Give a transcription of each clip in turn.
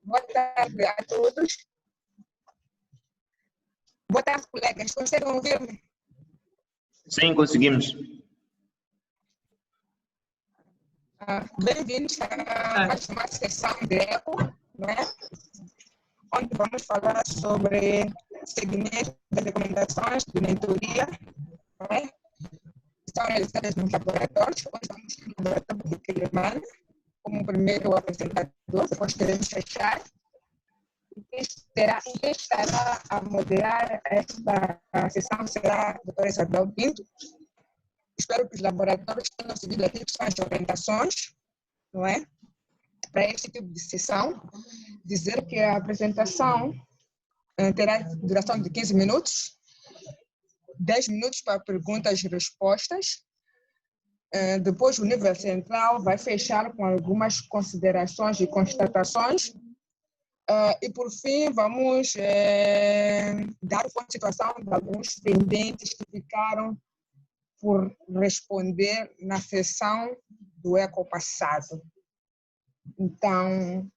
Boa tarde a todos. Boa tarde, colegas. Conseguem ouvir-me? Sim, conseguimos. Bem-vindos a mais uma sessão de ECO, né? Onde vamos falar sobre segmento das recomendações de mentoria, né? Que são realizadas nos laboratórios. Hoje vamos ter o laboratório de Climane como primeiro apresentador, depois teremos fechar. Quem estará a moderar esta sessão será a doutora Isabel Pinto. Espero que os laboratórios tenham seguido aquilo que são as orientações, não é? Para este tipo de sessão. Dizer que a apresentação terá duração de 15 minutos, 10 minutos para perguntas e respostas. Depois o nível central vai fechar com algumas considerações e constatações. E por fim vamos dar uma situação de alguns pendentes que ficaram por responder na sessão do ECO passado. Então,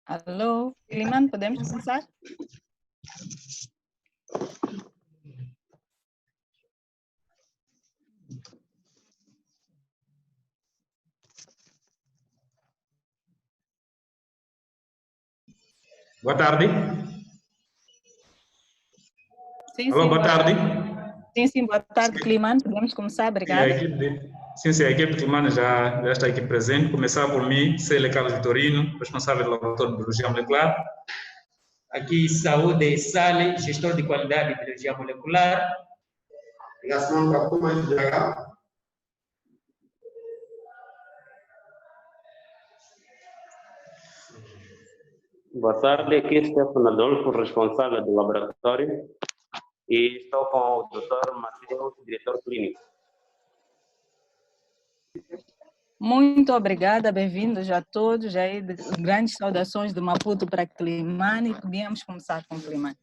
Alô, Climane, podemos começar? Boa tarde. Sim, Alô, sim, boa tarde. Sim, boa tarde, Climane. Podemos começar, obrigada. Sim, a equipe de Climane já está aqui presente. Começar por mim, Célia Carlos Vitorino, responsável do Laboratório de Biologia Molecular. Aqui, Saúde Sale, gestor de qualidade de biologia molecular. Boa tarde, aqui Stefano Adolfo, responsável do laboratório, e estou com o Dr. Matheus, diretor clínico. Muito obrigada, bem-vindos a todos. Aí, grandes saudações do Maputo para Climane, e podíamos começar com Climane.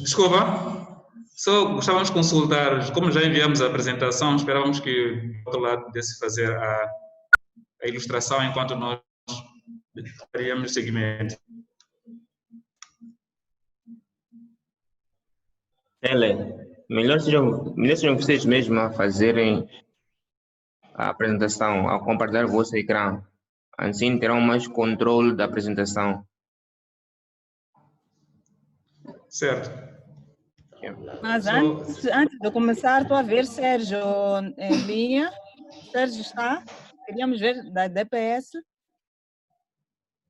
Desculpa, só gostávamos de consultar, como já enviamos a apresentação, esperávamos que do outro lado pudesse fazer a ilustração enquanto nós faríamos segmento. Melhor sejam vocês mesmos a fazerem a apresentação, a compartilhar o vosso ecrã. Assim terão mais controle da apresentação. Certo. Mas antes de começar, estou a ver Sérgio em linha. Sérgio está? Queríamos ver da DPS.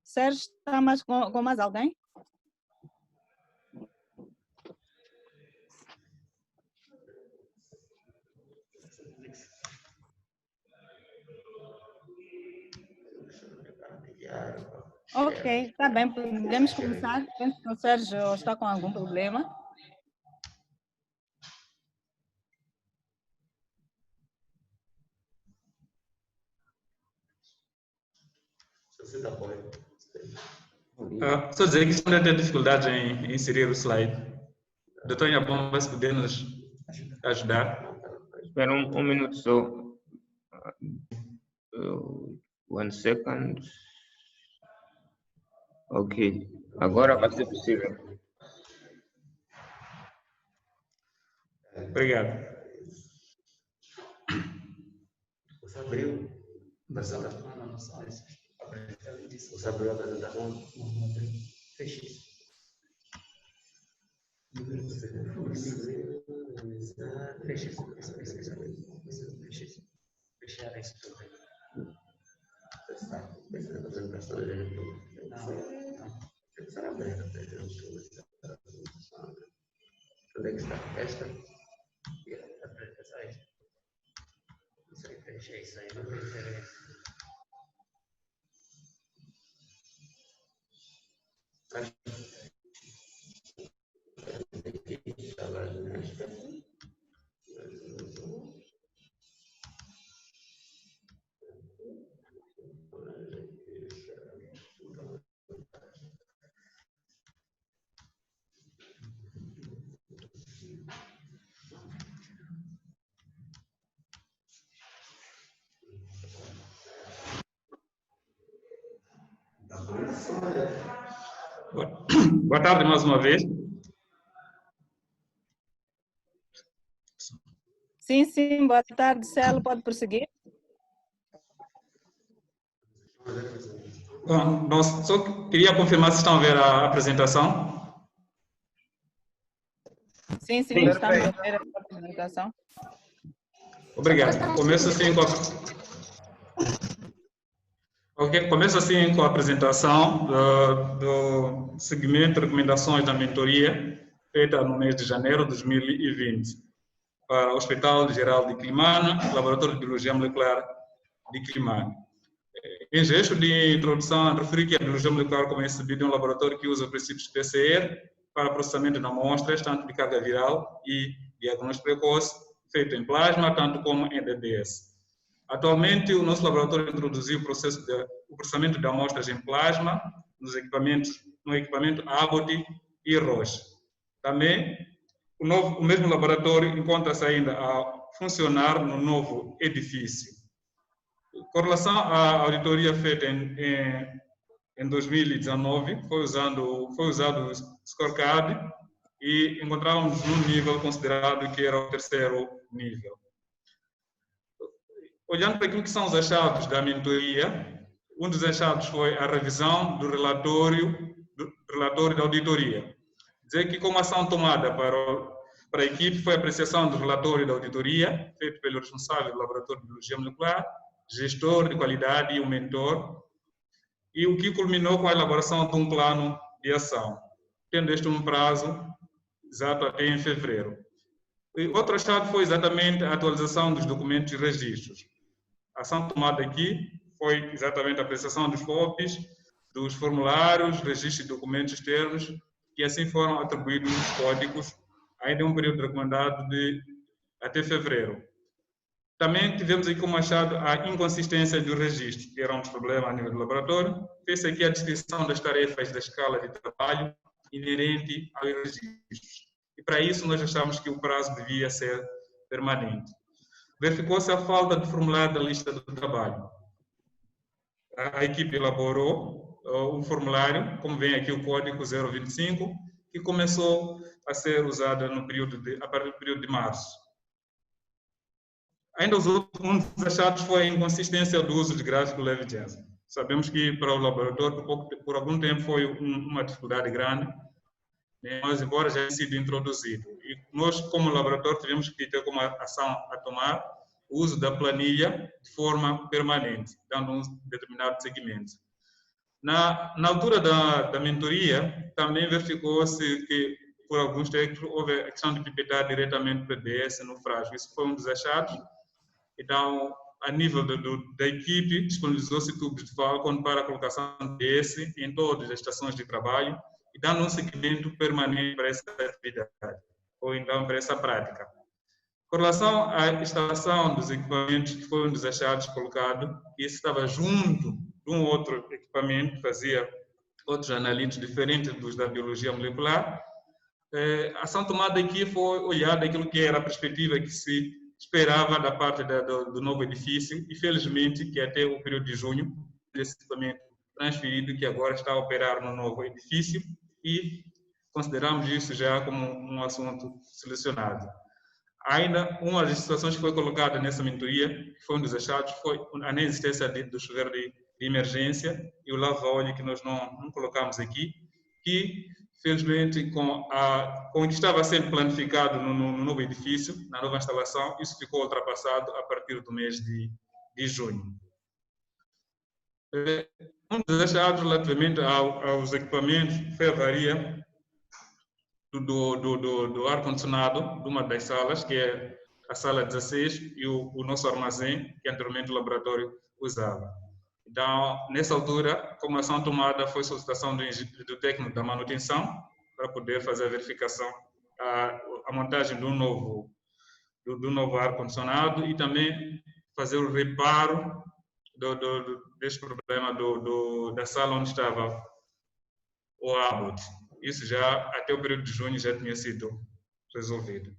Sérgio está mais com mais alguém? Ok, está bem, podemos começar. Penso que o Sérgio está com algum problema. Só dizer que estão a ter dificuldades em inserir o slide. Doutor Inhabom, vai poder nos ajudar? Espera um minuto só. 1 second. Ok, agora vai ser possível. Obrigado. Você abriu a apresentação? Feche isso. Fechar isso tudo. Onde é que está? Esta? A apresentação é esta. Isso aí, fecha isso aí, não tem interesse. Boa tarde mais uma vez. Sim, boa tarde, Celo, pode prosseguir? Bom, nós só queria confirmar se estão a ver a apresentação. Sim, estamos a ver a apresentação. Obrigado. Começo assim com a apresentação do segmento de recomendações da mentoria feita no mês de janeiro de 2020 para o Hospital Geral de Quelimane, Laboratório de Biologia Molecular de Quelimane. Em gesto de introdução, referi que a biologia molecular como é recebida em um laboratório que usa princípios PCR para processamento de amostras, tanto de carga viral e diagnóstico precoce, feito em plasma, tanto como em DBS. Atualmente, o nosso laboratório introduziu o processamento de amostras em plasma no equipamento Abbott e Roche. Também, o mesmo laboratório encontra-se ainda a funcionar no novo edifício. Com relação à auditoria feita em 2019, foi usado o scorecard e encontrávamos num nível considerado que era o 3º nível. Olhando para aquilo que são os achados da mentoria, um dos achados foi a revisão do relatório da auditoria. Dizer que como ação tomada para a equipe foi a apreciação do relatório da auditoria, feito pelo responsável do Laboratório de Biologia Molecular, gestor de qualidade e o mentor, e o que culminou com a elaboração de um plano de ação, tendo este um prazo exato até em fevereiro. E outro achado foi exatamente a atualização dos documentos e registros. A ação tomada aqui foi exatamente a apreciação dos FOPs, dos formulários, registros de documentos externos, que assim foram atribuídos os códigos, ainda em um período recomendado de até fevereiro. Também tivemos aqui como achado a inconsistência do registro, que era um problema a nível do laboratório. Fez aqui a descrição das tarefas da escala de trabalho inerente aos registros. E para isso nós achamos que o prazo devia ser permanente. Verificou-se a falta de formulário da lista do trabalho. A equipe elaborou um formulário, como vem aqui o código 025, que começou a ser usado a partir do período de março. Ainda um dos achados foi a inconsistência do uso de gráfico Levi-Jensen. Sabemos que para o laboratório, por algum tempo, foi uma dificuldade grande, mas embora já tenha sido introduzido. E nós, como laboratório, tivemos que ter como ação a tomar o uso da planilha de forma permanente, dando um determinado segmento. Na altura da mentoria, também verificou-se que, por alguns técnicos, houve a questão de pipetar diretamente o PBS no frágil. Isso foi um dos achados. Então, a nível da equipe, disponibilizou-se tubos de Falcon para a colocação de PBS em todas as estações de trabalho e dando um seguimento permanente para essa atividade, ou então para essa prática. Com relação à instalação dos equipamentos, que foi um dos achados colocado, e esse estava junto de um outro equipamento que fazia outros analitos diferentes dos da biologia molecular, a ação tomada aqui foi olhar daquilo que era a perspectiva que se esperava da parte do novo edifício, e felizmente que até o período de junho, esse equipamento transferido que agora está a operar no novo edifício, e consideramos isso já como um assunto solucionado. Ainda uma das situações que foi colocada nessa mentoria, que foi um dos achados, foi a inexistência do chuveiro de emergência e o lava-óleo que nós não colocamos aqui, que felizmente com o que estava sendo planificado no novo edifício, na nova instalação, isso ficou ultrapassado a partir do mês de junho. Um dos achados relativamente aos equipamentos foi a avaria do ar-condicionado de uma das salas, que é a sala 16, e o nosso armazém, que anteriormente o laboratório usava. Então, nessa altura, como ação tomada, foi solicitação do técnico da manutenção para poder fazer a verificação, a montagem do novo ar-condicionado, e também fazer o reparo deste problema da sala onde estava o Abbott. Isso já, até o período de junho, já tinha sido resolvido.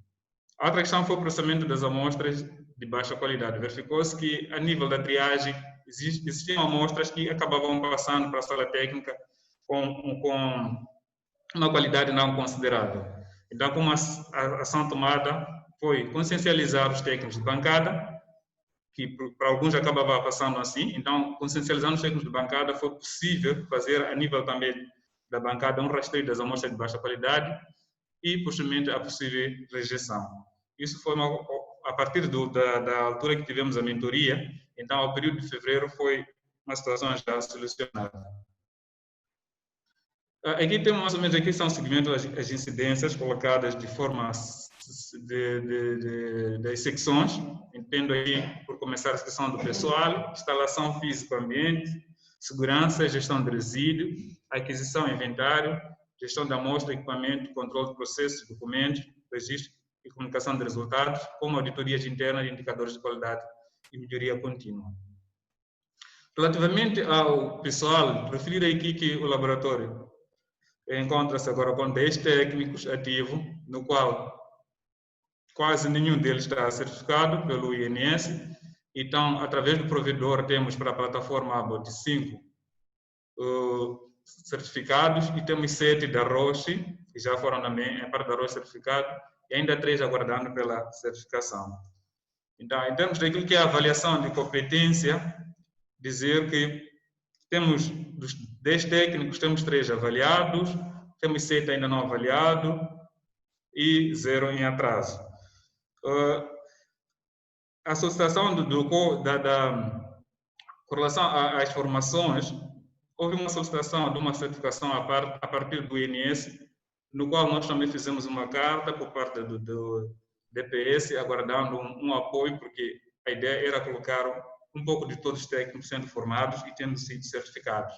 A outra questão foi o processamento das amostras de baixa qualidade. Verificou-se que, a nível da triagem, existiam amostras que acabavam passando para a sala técnica com uma qualidade não considerável. Então, como a ação tomada foi consciencializar os técnicos de bancada, que para alguns acabava passando assim, então, consciencializando os técnicos de bancada, foi possível fazer, a nível também da bancada, um rastreio das amostras de baixa qualidade e, posteriormente, a possível rejeição. Isso foi a partir da altura que tivemos a mentoria, então, ao período de fevereiro, foi uma situação já solucionada. Aqui temos mais ou menos, aqui são segmentos as incidências colocadas de forma das secções. Entendo aí, por começar, a seção do pessoal, instalação físico-ambiente, segurança, gestão de resíduo, aquisição e inventário, gestão da amostra, equipamento, controle de processos, documentos, registro e comunicação de resultados, como auditorias internas de indicadores de qualidade e melhoria contínua. Relativamente ao pessoal, referir aqui que o laboratório encontra-se agora com 10 técnicos ativos, no qual quase nenhum deles está certificado pelo INS. Então, através do provedor, temos para a plataforma Abbott 5 certificados, e temos 7 da Roche, que já foram também em parte da Roche certificado, e ainda 3 aguardando pela certificação. Então, em termos daquilo que é a avaliação de competência, dizer que temos dos 10 técnicos, temos 3 avaliados, temos 7 ainda não avaliados e 0 em atraso. A solicitação com relação às formações, houve uma solicitação de uma certificação a partir do INS, no qual nós também fizemos uma carta por parte do DPS, aguardando um apoio, porque a ideia era colocar um pouco de todos os técnicos sendo formados e tendo sido certificados.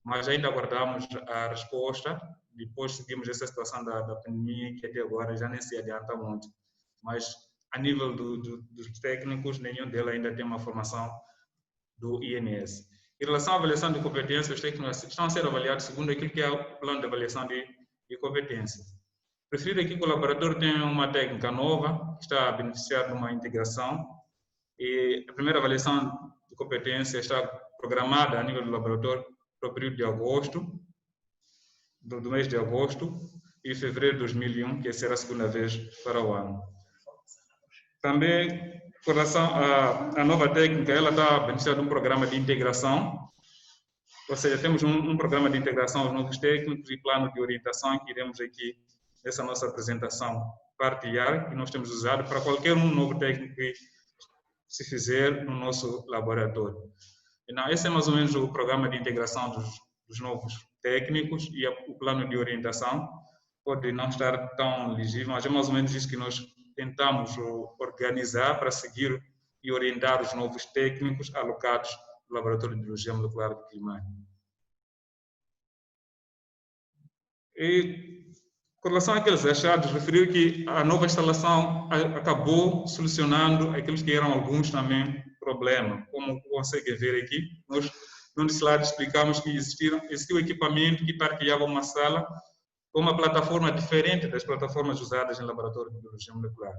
Mas ainda aguardamos a resposta, depois seguimos essa situação da pandemia, que até agora já nem se adianta muito. Mas, a nível dos técnicos, nenhum deles ainda tem uma formação do INS. Em relação à avaliação de competências, os técnicos estão a ser avaliados segundo aquilo que é o plano de avaliação de competências. Prefiro aqui que o laboratório tenha uma técnica nova, que está a beneficiar de uma integração, e a primeira avaliação de competência está programada a nível do laboratório para o período de agosto, do mês de agosto, e fevereiro de 2001, que será a segunda vez para o ano. Também, com relação à nova técnica, ela está a beneficiar de um programa de integração, ou seja, temos um programa de integração aos novos técnicos e plano de orientação que iremos aqui, nessa nossa apresentação, partilhar, que nós temos usado para qualquer novo técnico que se fizer no nosso laboratório. Então, esse é mais ou menos o programa de integração dos novos técnicos, e o plano de orientação pode não estar tão legível, mas é mais ou menos isso que nós tentamos organizar para seguir e orientar os novos técnicos alocados no Laboratório de Biologia Molecular de Quilimane. E, com relação àqueles achados, referir que a nova instalação acabou solucionando aqueles que eram alguns também problemas. Como conseguem ver aqui, nós, num slide, explicamos que existiu equipamento que partilhava uma sala com uma plataforma diferente das plataformas usadas em laboratório de biologia molecular.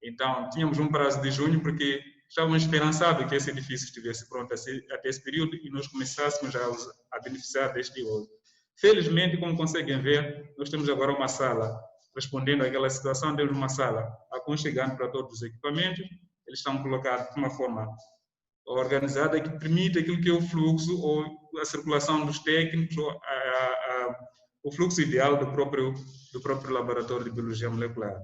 Então, tínhamos um prazo de junho, porque estávamos esperançados que esse edifício estivesse pronto até esse período e nós começássemos a beneficiar deste ouro. Felizmente, como conseguem ver, nós temos agora uma sala, respondendo àquela situação, temos uma sala aconchegante para todos os equipamentos, eles estão colocados de uma forma organizada que permite aquilo que é o fluxo ou a circulação dos técnicos, o fluxo ideal do próprio laboratório de biologia molecular.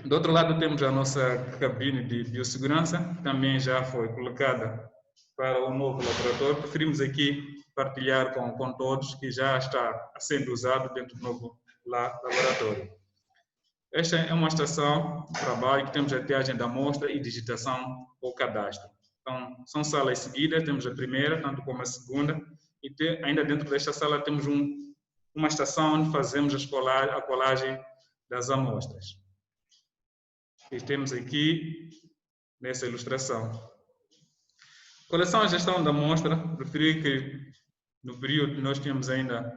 Do outro lado temos a nossa cabine de biossegurança, que também já foi colocada para o novo laboratório. Preferimos aqui partilhar com todos que já está sendo usado dentro do novo laboratório. Esta é uma estação de trabalho que temos a triagem da amostra e digitação ou cadastro. Então, são salas seguidas, temos a primeira, tanto como a segunda, e ainda dentro desta sala temos uma estação onde fazemos a colagem das amostras. E temos aqui, nessa ilustração. Com relação à gestão da amostra, preferi que no período que nós tínhamos ainda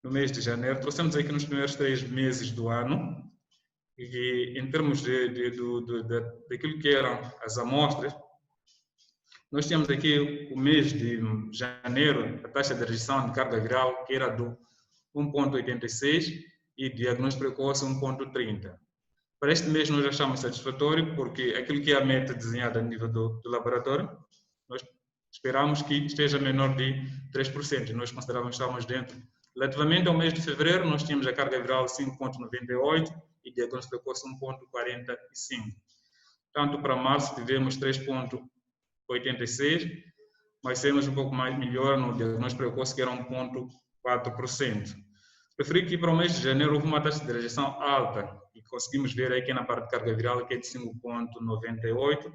no mês de janeiro, trouxemos aqui nos primeiros 3 meses do ano, e em termos daquilo que eram as amostras, nós tínhamos aqui o mês de janeiro, a taxa de rejeição de carga viral, que era do 1,86 e diagnóstico precoce 1,30. Para este mês nós achamos satisfatório, porque aquilo que é a meta desenhada a nível do laboratório, nós esperamos que esteja menor de 3%, nós considerávamos que estávamos dentro. Relativamente ao mês de fevereiro, nós tínhamos a carga viral 5,98 e diagnóstico precoce 1,45. Tanto para março tivemos 3,86, mas temos um pouco mais melhor no diagnóstico precoce, que era 1,4%. Preferi que para o mês de janeiro houve uma taxa de rejeição alta, e conseguimos ver aqui na parte de carga viral, que é de 5,98.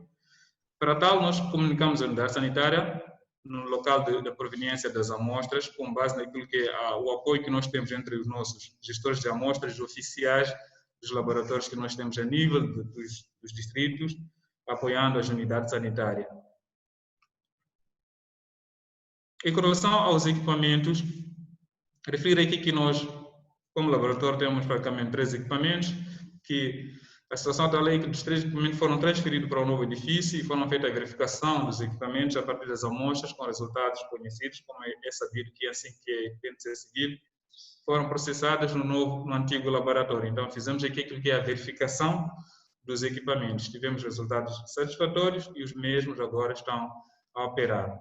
Para tal, nós comunicamos à unidade sanitária no local da proveniência das amostras, com base naquilo que é o apoio que nós temos entre os nossos gestores de amostras oficiais dos laboratórios que nós temos a nível dos distritos, apoiando as unidades sanitárias. Em relação aos equipamentos, refiro aqui que nós, como laboratório, temos praticamente 3 equipamentos, que a situação atual é que dos 3 equipamentos foram transferidos para o novo edifício e foram feita a verificação dos equipamentos a partir das amostras com resultados conhecidos, como é sabido que é assim que tem de ser seguido, foram processadas no antigo laboratório. Então, fizemos aqui aquilo que é a verificação dos equipamentos. Tivemos resultados satisfatórios e os mesmos agora estão a operar.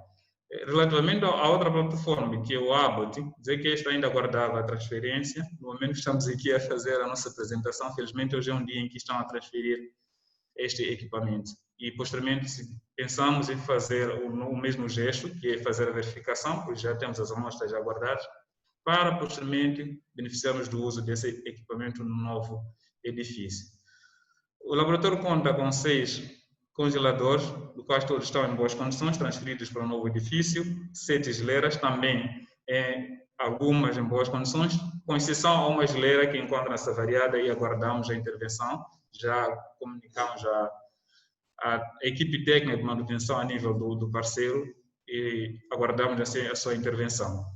Relativamente à outra plataforma, que é o Abbott, dizer que esta ainda aguardava a transferência. No momento que estamos aqui a fazer a nossa apresentação, felizmente hoje é um dia em que estão a transferir este equipamento. E posteriormente pensamos em fazer o mesmo gesto, que é fazer a verificação, pois já temos as amostras já guardadas, para posteriormente beneficiarmos do uso desse equipamento no novo edifício. O laboratório conta com 6 congeladores, dos quais todos estão em boas condições, transferidos para o novo edifício, 7 geleiras, também algumas em boas condições, com exceção a uma geleira que encontra-se avariada e aguardamos a intervenção. Já comunicamos a equipe técnica de manutenção a nível do parceiro e aguardamos assim a sua intervenção.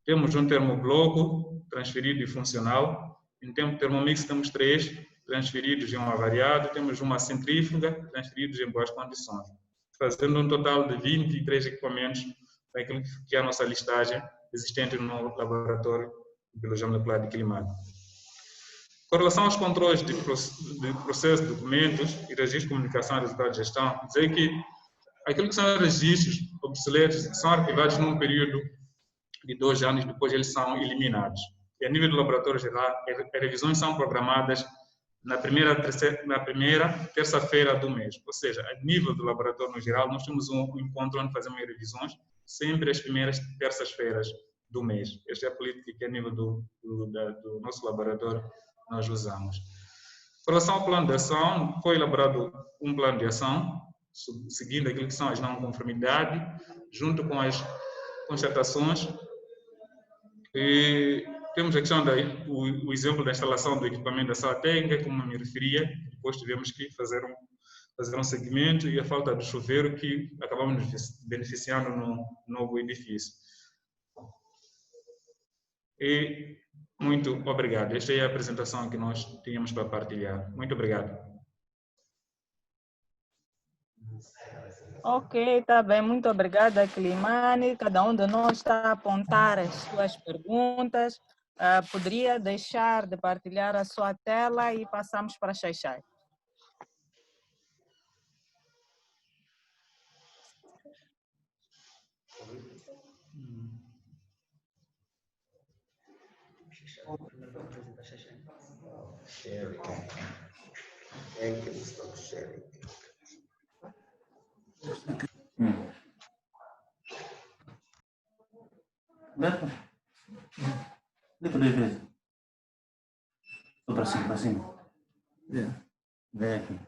Temos um termobloco transferido e funcional. Em tempo de Thermomix temos 3 transferidos e um avariado. Temos uma centrífuga transferidos em boas condições, fazendo um total de 23 equipamentos daquilo que é a nossa listagem existente no laboratório de biologia molecular de Quilimane. Com relação aos controles de processo de documentos e registro de comunicação e resultados de gestão, dizer que aquilo que são registros obsoletos são arquivados num período de 2 anos, depois eles são eliminados. E a nível do laboratório geral, as revisões são programadas na primeira terça-feira do mês. Ou seja, a nível do laboratório no geral, nós temos um encontro onde fazemos revisões sempre as primeiras terças-feiras do mês. Esta é a política que a nível do nosso laboratório nós usamos. Com relação ao plano de ação, foi elaborado um plano de ação, seguindo aquilo que são as não conformidades, junto com as constatações. E temos a questão o exemplo da instalação do equipamento da sala técnica, como me referia. Depois tivemos que fazer um segmento e a falta de chuveiro que acabamos beneficiando no novo edifício. E Muito obrigado. Esta é a apresentação que nós tínhamos para partilhar. Muito obrigado. Ok, tá bem. Muito obrigada, Climane. Cada um de nós está a apontar as suas perguntas. Poderia deixar de partilhar a sua tela e passamos para a Xaixai. Sharing. Thank you, stop sharing. Dentro 2 vezes. Só para cima, para cima. Vem aqui.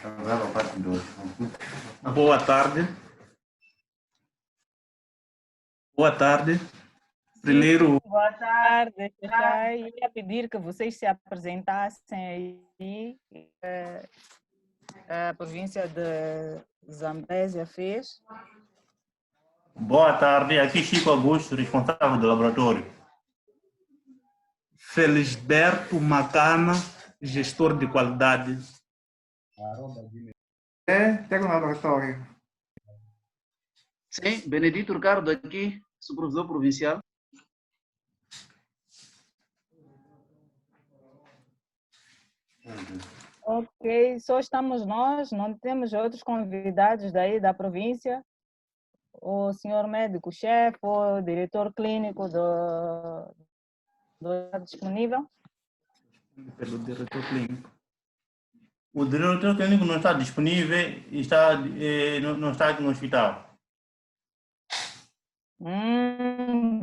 Agora a parte 2. Boa tarde. Boa tarde. Primeiro. Boa tarde, Xaixai. Ia pedir que vocês se apresentassem aí. A província de Zambésia fez. Boa tarde. Aqui Chico Augusto, responsável do laboratório. Felisberto Macana, gestor de qualidade. Técnico laboratório. Sim, Benedito Ricardo aqui, supervisor provincial. Ok, só estamos nós, não temos outros convidados daí da província. O senhor médico-chefe, o diretor clínico do disponível? Pelo diretor clínico. O diretor clínico não está disponível e não está aqui no hospital.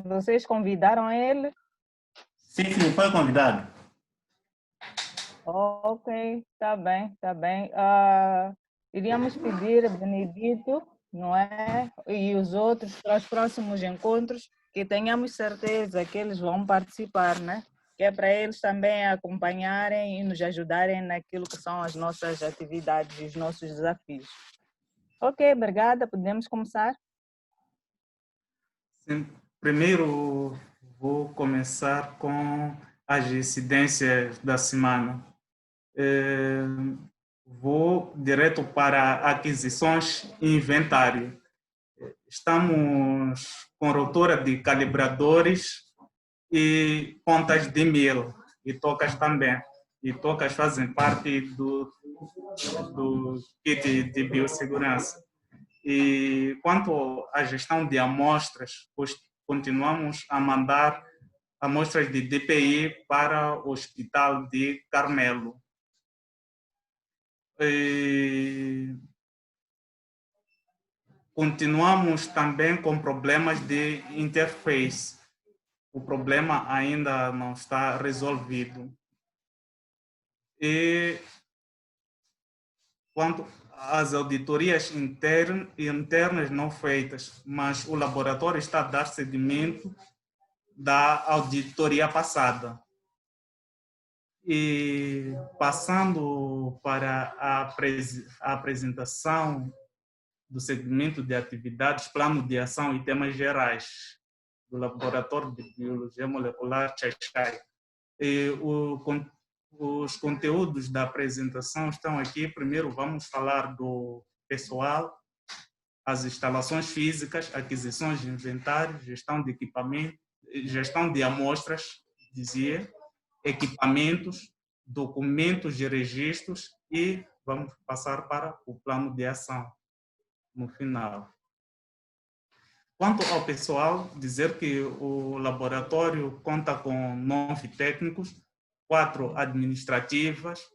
Vocês convidaram ele? Sim, foi convidado. Ok, tá bem, tá bem. Iríamos pedir a Benedito, não é? E os outros para os próximos encontros, que tenhamos certeza que eles vão participar, né? Que é para eles também acompanharem e nos ajudarem naquilo que são as nossas atividades e os nossos desafios. Ok, obrigada. Podemos começar? Sim. Primeiro, vou começar com as incidências da semana. Vou direto para aquisições e inventário. Estamos com rotura de calibradores e pontas de mil e tocas também. E tocas fazem parte do kit de biossegurança. E quanto à gestão de amostras, continuamos a mandar amostras de DPI para o Hospital de Carmelo. E continuamos também com problemas de interface. O problema ainda não está resolvido. E quanto às auditorias internas não feitas, mas o laboratório está a dar seguimento da auditoria passada. E passando para a apresentação do segmento de atividades, plano de ação e temas gerais do Laboratório de Biologia Molecular Xaixai. Os conteúdos da apresentação estão aqui. Primeiro vamos falar do pessoal, as instalações físicas, aquisições de inventário, gestão de equipamento, gestão de amostras, equipamentos, documentos de registros e vamos passar para o plano de ação no final. Quanto ao pessoal, dizer que o laboratório conta com 9 técnicos, 4 administrativas,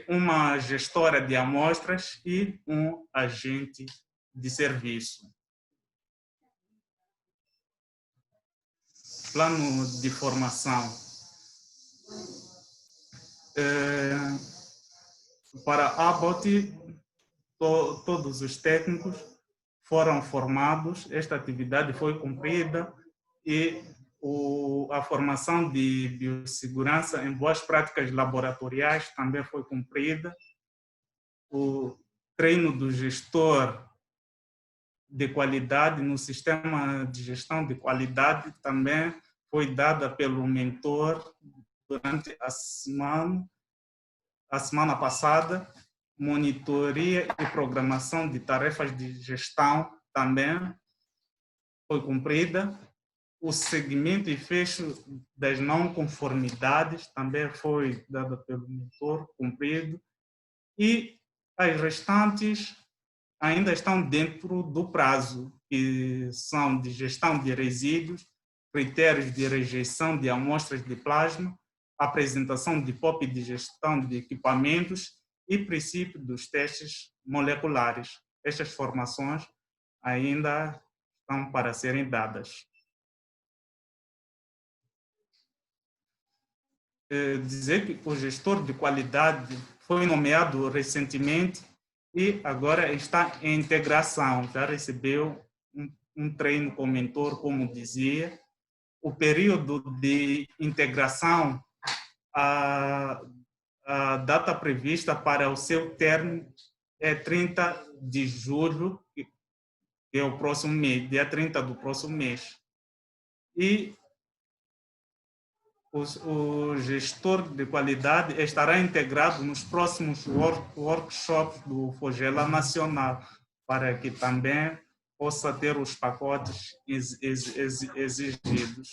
uma gestora de amostras e um agente de serviço. Plano de formação. Para a Abbott, todos os técnicos foram formados, esta atividade foi cumprida e A formação de biossegurança em boas práticas laboratoriais também foi cumprida. O treino do gestor de qualidade no sistema de gestão de qualidade também foi dada pelo mentor durante a semana passada. Monitoria e programação de tarefas de gestão também foi cumprida. O segmento e fecho das não conformidades também foi dado pelo mentor, cumprido. E as restantes ainda estão dentro do prazo, que são de gestão de resíduos, critérios de rejeição de amostras de plasma, apresentação de POP de gestão de equipamentos e princípio dos testes moleculares. Estas formações ainda estão para serem dadas. Dizer que o gestor de qualidade foi nomeado recentemente e agora está em integração, já recebeu um treino com o mentor, como dizia. O período de integração, a data prevista para o seu término é 30 de julho, que é o próximo mês, dia 30 do próximo mês. E o gestor de qualidade estará integrado nos próximos workshops do FOGELA Nacional, para que também possa ter os pacotes exigidos.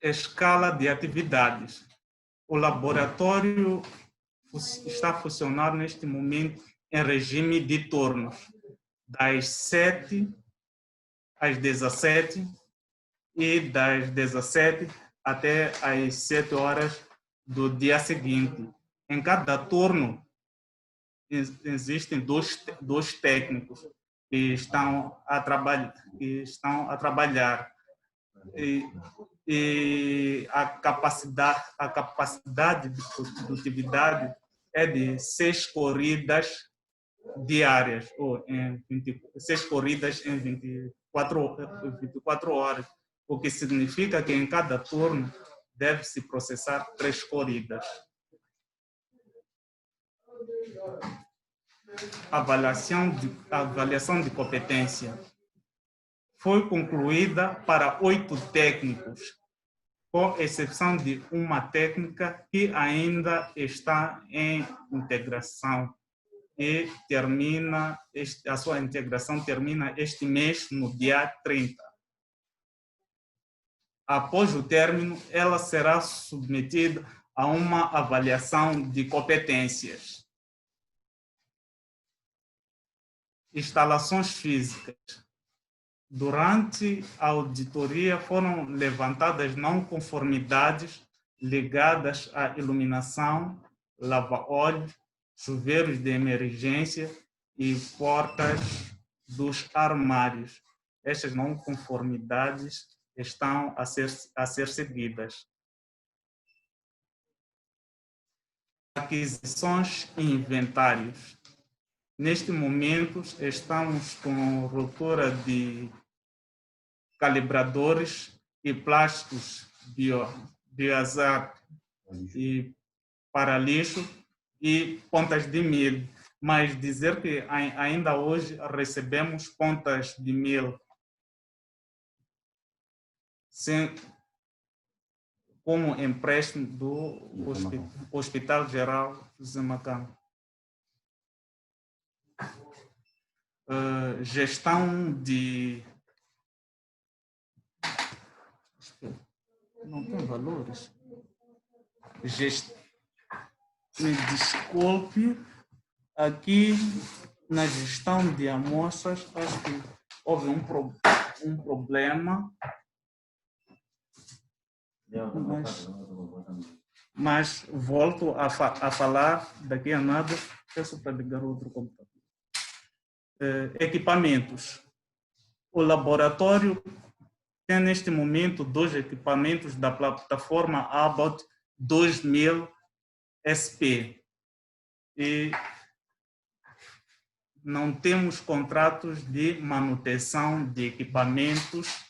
Escala de atividades. O laboratório está funcionando neste momento em regime de turnos, das 7 às 17 e das 17 até às 7 horas do dia seguinte. Em cada turno existem dois técnicos que estão a trabalhar. E a capacidade de produtividade é de 6 corridas diárias, ou 6 corridas em 24 horas, o que significa que em cada turno deve-se processar 3 corridas. Avaliação de competência foi concluída para 8 técnicos, com exceção de uma técnica que ainda está em integração e a sua integração termina este mês, no dia 30. Após o término, ela será submetida a uma avaliação de competências. Instalações físicas. Durante a auditoria foram levantadas não conformidades ligadas à iluminação, lava-óleo, chuveiros de emergência e portas dos armários. Estas não conformidades estão a ser seguidas. Aquisições e inventários. Neste momento, estamos com ruptura de calibradores e plásticos biohazard e para lixo e pontas de milho. Mas dizer que ainda hoje recebemos pontas de milho como empréstimo do Hospital Geral José Macambo. Gestão de... Não tem valores. Me desculpe, aqui na gestão de amostras, acho que houve um problema. Mas volto a falar daqui a nada. Peço para ligar outro computador. Equipamentos. O laboratório tem neste momento 2 equipamentos da plataforma Abbott 2000 SP. E não temos contratos de manutenção de equipamentos,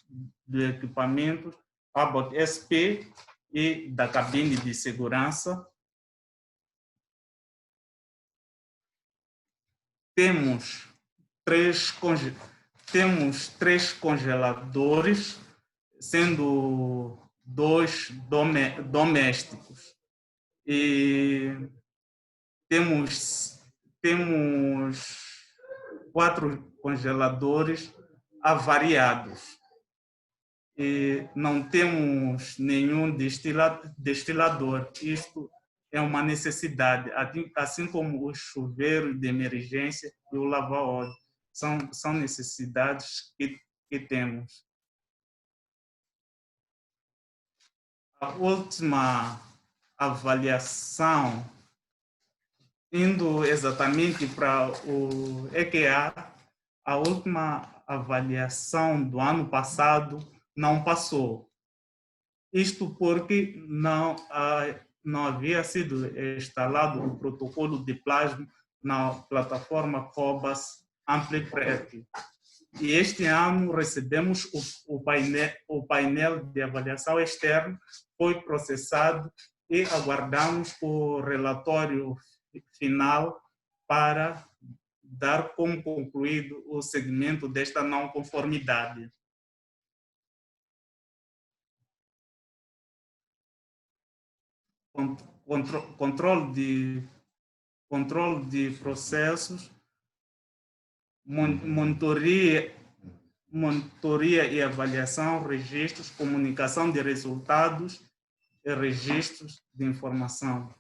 ABOT SP e da cabine de segurança. Temos três congeladores, sendo 2 domésticos. E temos 4 congeladores avariados. E não temos nenhum destilador. Isto é uma necessidade, assim como o chuveiro de emergência e o lava-óleo. São necessidades que temos. A última avaliação, indo exatamente para o EQA, a última avaliação do ano passado não passou. Isto porque não havia sido instalado o protocolo de plasma na plataforma COBAS AmpliPrep. E este ano recebemos o painel de avaliação externo, foi processado e aguardamos o relatório final para dar como concluído o segmento desta não conformidade. Controle de processos, monitoria e avaliação, registros, comunicação de resultados e registros de informação.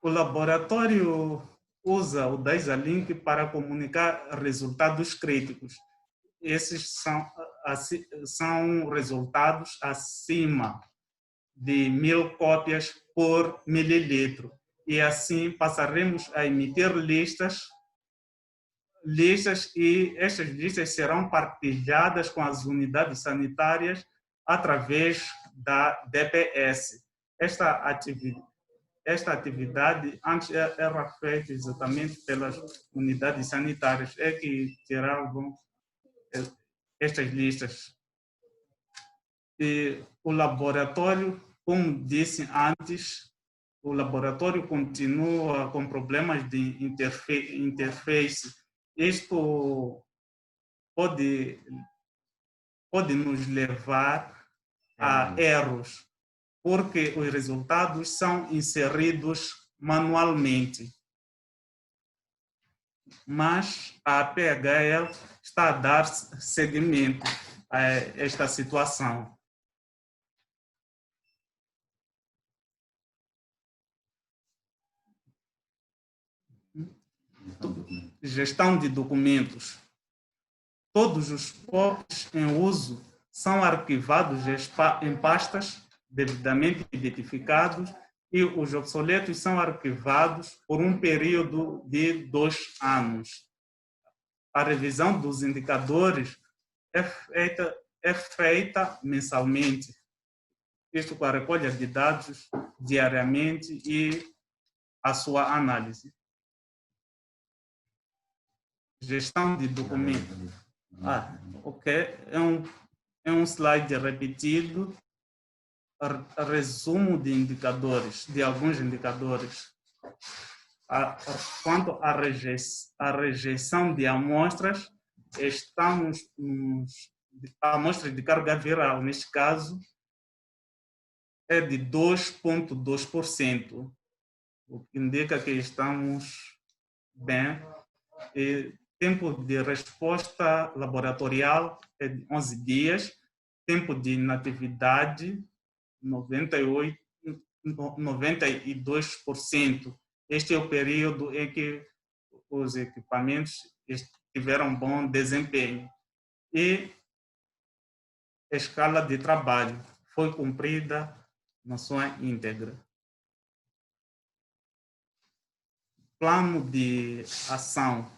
O laboratório usa o DataLink para comunicar resultados críticos. Esses são resultados acima de 1000 cópias por mililitro. E assim passaremos a emitir listas e estas listas serão partilhadas com as unidades sanitárias através da DPS. Esta atividade antes era feita exatamente pelas unidades sanitárias, que tiravam estas listas. E o laboratório, como disse antes, o laboratório continua com problemas de interface. Isto pode nos levar a erros, porque os resultados são inseridos manualmente. Mas a PHL está a dar seguimento a esta situação. Gestão de documentos. Todos os POPs em uso são arquivados em pastas devidamente identificados e os obsoletos são arquivados por um período de 2 anos. A revisão dos indicadores é feita mensalmente, isto com a recolha de dados diariamente e a sua análise. Gestão de documentos. Ok. É um slide repetido. Resumo de indicadores, de alguns indicadores. Quanto à rejeição de amostras, estamos amostras de carga viral, neste caso, é de 2,2%, o que indica que estamos bem. E tempo de resposta laboratorial é de 11 dias, tempo de inatividade 92%. Este é o período em que os equipamentos tiveram bom desempenho. E a escala de trabalho foi cumprida na sua íntegra. Plano de ação.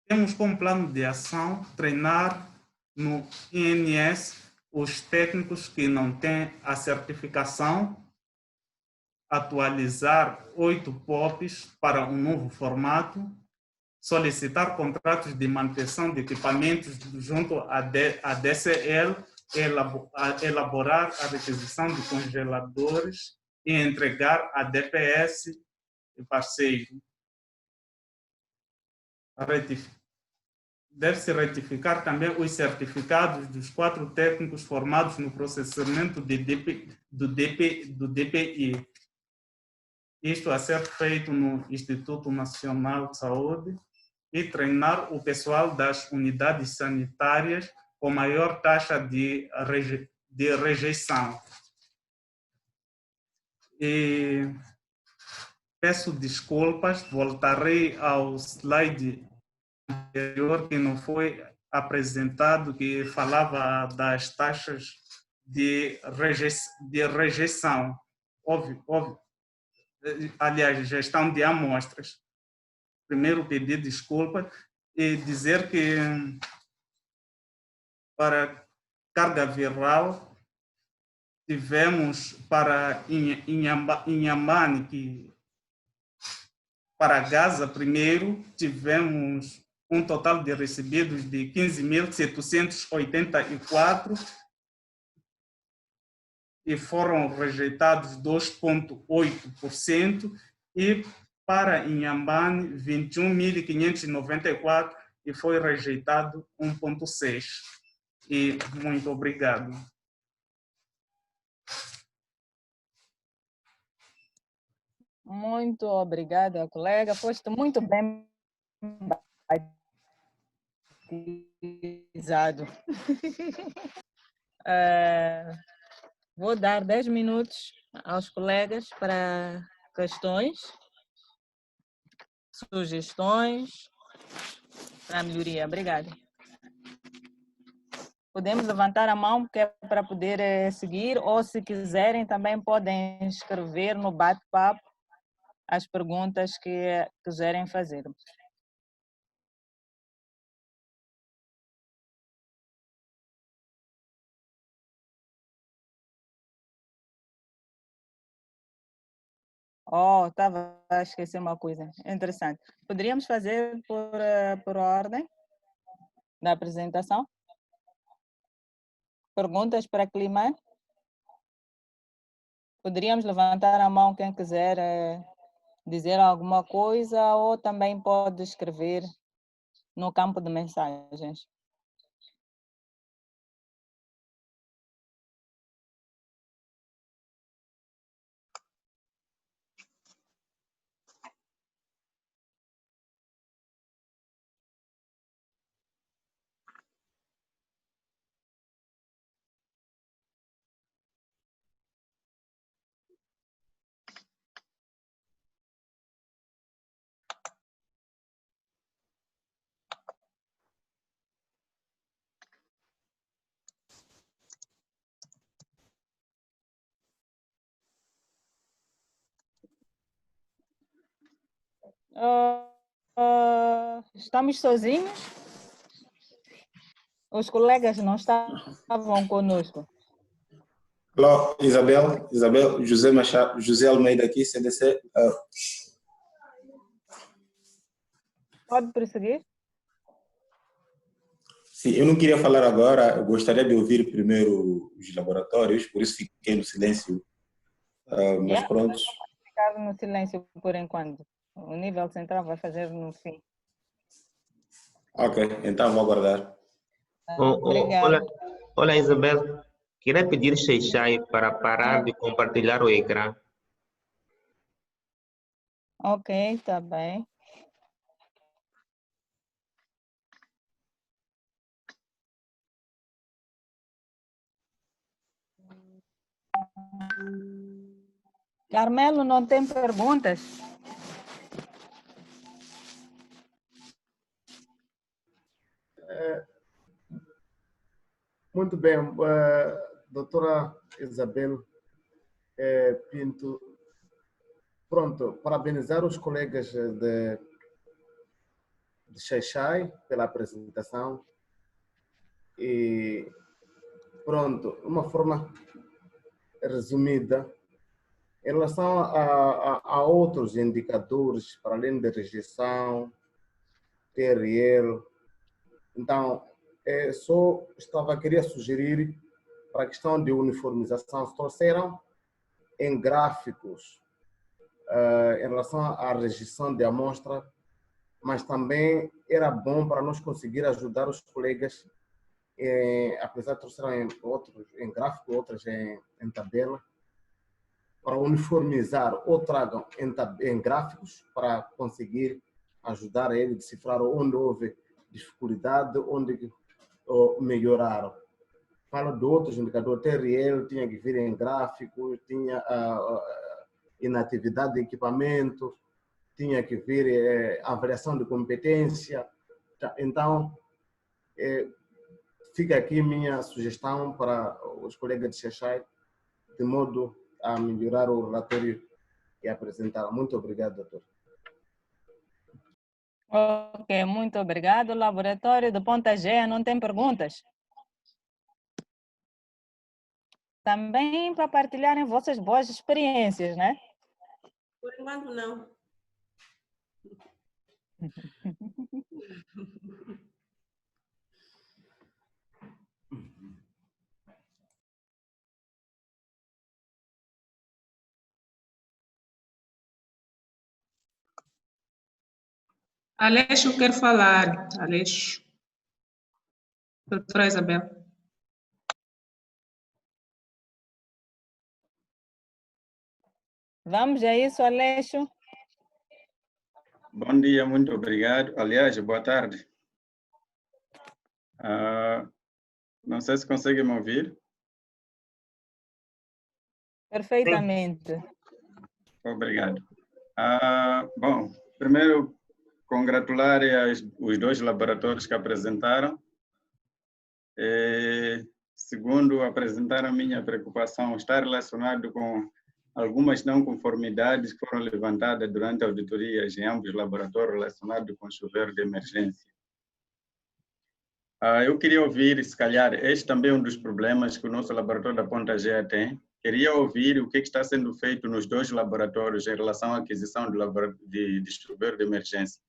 Temos como plano de ação treinar no INS os técnicos que não têm a certificação atualizar 8 POPs para um novo formato, solicitar contratos de manutenção de equipamentos junto à DCL, elaborar a requisição de congeladores e entregar a DPS e parceiro. Deve-se retificar também os certificados dos 4 técnicos formados no processamento do DPI. Isto a ser feito no Instituto Nacional de Saúde, e treinar o pessoal das unidades sanitárias com maior taxa de rejeição. E peço desculpas, voltarei ao slide anterior que não foi apresentado, que falava das taxas de rejeição. Aliás, gestão de amostras. Primeiro, pedir desculpa e dizer que para carga viral tivemos para Inhambane, que para Gaza primeiro tivemos um total de recebidos de 15.784 e foram rejeitados 2,8%, e para Inhambane 21.594 e foi rejeitado 1,6%. E muito obrigado. Muito obrigada, colega. Foste muito bem batizado. Vou dar 10 minutos aos colegas para questões, sugestões para a melhoria. Obrigada. Podemos levantar a mão que é para poder seguir, ou se quiserem também podem escrever no bate-papo as perguntas que quiserem fazer. Estava a esquecer uma coisa interessante. Poderíamos fazer por ordem da apresentação? Perguntas para Climar? Poderíamos levantar a mão quem quiser dizer alguma coisa, ou também pode escrever no campo de mensagens. Estamos sozinhos? Os colegas não estavam conosco? Alô, Isabel, José Machado, José Almeida aqui, CDC. Pode prosseguir? Sim, eu não queria falar agora, eu gostaria de ouvir primeiro os laboratórios, por isso fiquei no silêncio. Mas pronto. Ficar no silêncio por enquanto. O nível central vai fazer no fim. Ok, então vou aguardar. Obrigada. Olá, Isabel. Queria pedir Xexai para parar de compartilhar o ecrã. Ok, está bem. Carmelo, não tem perguntas? Muito bem, doutora Isabel Pinto. Pronto, parabenizar os colegas de Xai-Xai pela apresentação. E pronto, uma forma resumida, Em relação a outros indicadores, para além da rejeição, TRL, então, queria sugerir para a questão de uniformização, se trouxeram em gráficos em relação à rejeição de amostra, mas também era bom para nós conseguir ajudar os colegas, apesar de trouxeram outros em gráfico, outros em tabela, para uniformizar ou tragam em gráficos para conseguir ajudar a ele a decifrar onde houve dificuldade, onde melhoraram. Falo de outros indicadores, TRL tinha que vir em gráficos, tinha inatividade de equipamento, tinha que vir avaliação de competência. Então, fica aqui minha sugestão para os colegas de Xaxai, de modo a melhorar o relatório que apresentaram. Muito obrigado, doutor. Ok, muito obrigado. Laboratório do Ponta G, não tem perguntas? Também para partilharem vossas boas experiências, né? Por enquanto, não. Aleixo quer falar. Aleixo. Doutora Isabel. Vamos a isso, Aleixo. Bom dia, muito obrigado. Aliás, boa tarde. Não sei se conseguem me ouvir. Perfeitamente. Obrigado. Bom, primeiro, congratular os dois laboratórios que apresentaram. Segundo, apresentar a minha preocupação está relacionado com algumas não conformidades que foram levantadas durante auditorias em ambos os laboratórios relacionados com o chuveiro de emergência. Eu queria ouvir, se calhar, este também é um dos problemas que o nosso laboratório da Ponta Gea tem. Queria ouvir o que está sendo feito nos dois laboratórios em relação à aquisição de chuveiro de emergência.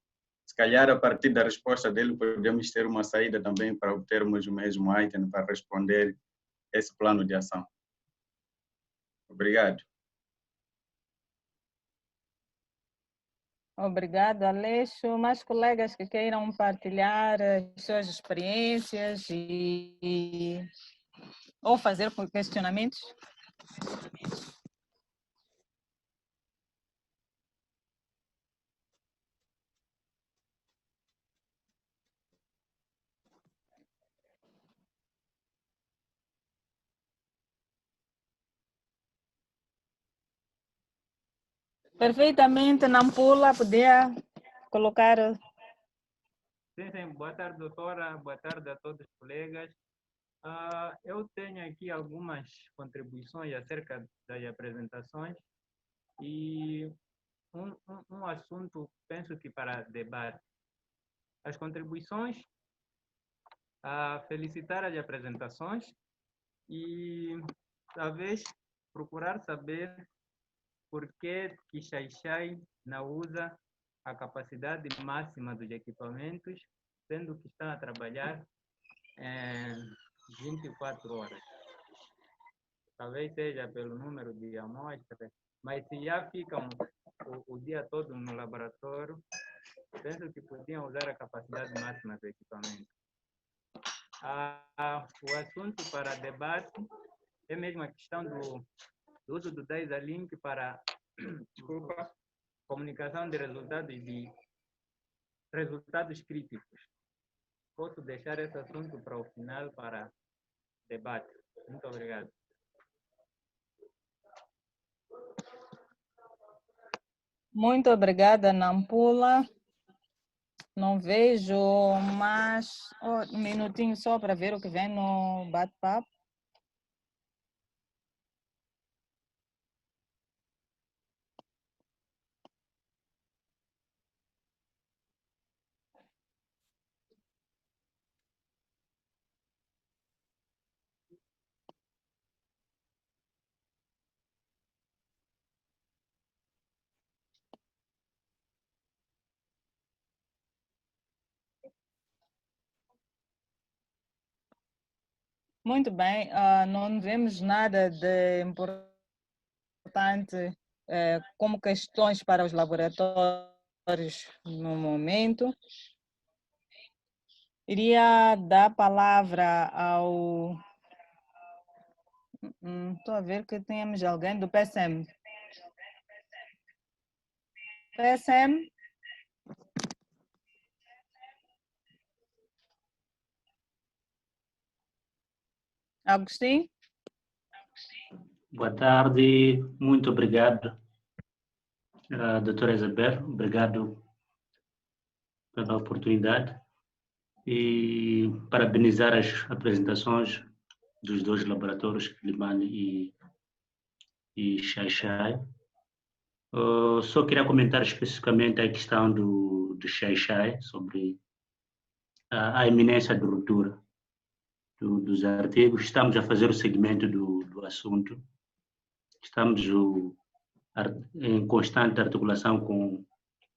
Se calhar, a partir da resposta dele, podemos ter uma saída também para obtermos o mesmo item para responder esse plano de ação. Obrigado. Obrigado, Aleixo. Mais colegas que queiram partilhar as suas experiências ou fazer questionamentos? Perfeitamente, Nampula, podia colocar. Sim. Boa tarde, doutora. Boa tarde a todos os colegas. Eu tenho aqui algumas contribuições acerca das apresentações e um assunto, penso que para debate. As contribuições, felicitar as apresentações e talvez procurar saber por que Xaixai não usa a capacidade máxima dos equipamentos, sendo que estão a trabalhar 24 horas. Talvez seja pelo número de amostras, mas se já ficam o dia todo no laboratório, penso que podiam usar a capacidade máxima do equipamento. O assunto para debate é mesmo a questão do uso do DataLink para comunicação de resultados críticos. Posso deixar esse assunto para o final para debate. Muito obrigado. Muito obrigada, Nampula. Não vejo mais... um minutinho só para ver o que vem no bate-papo. Muito bem, não vemos nada de importante como questões para os laboratórios no momento. Iria dar a palavra ao... Estou a ver que temos alguém do PSM. PSM? Agostinho? Boa tarde, muito obrigado, doutora Isabel, obrigado pela oportunidade e parabenizar as apresentações dos dois laboratórios, Quilimane e Xai-Xai. Só queria comentar especificamente a questão do Xai-Xai, sobre a iminência de ruptura dos artigos. Estamos a fazer o segmento do assunto. Estamos em constante articulação com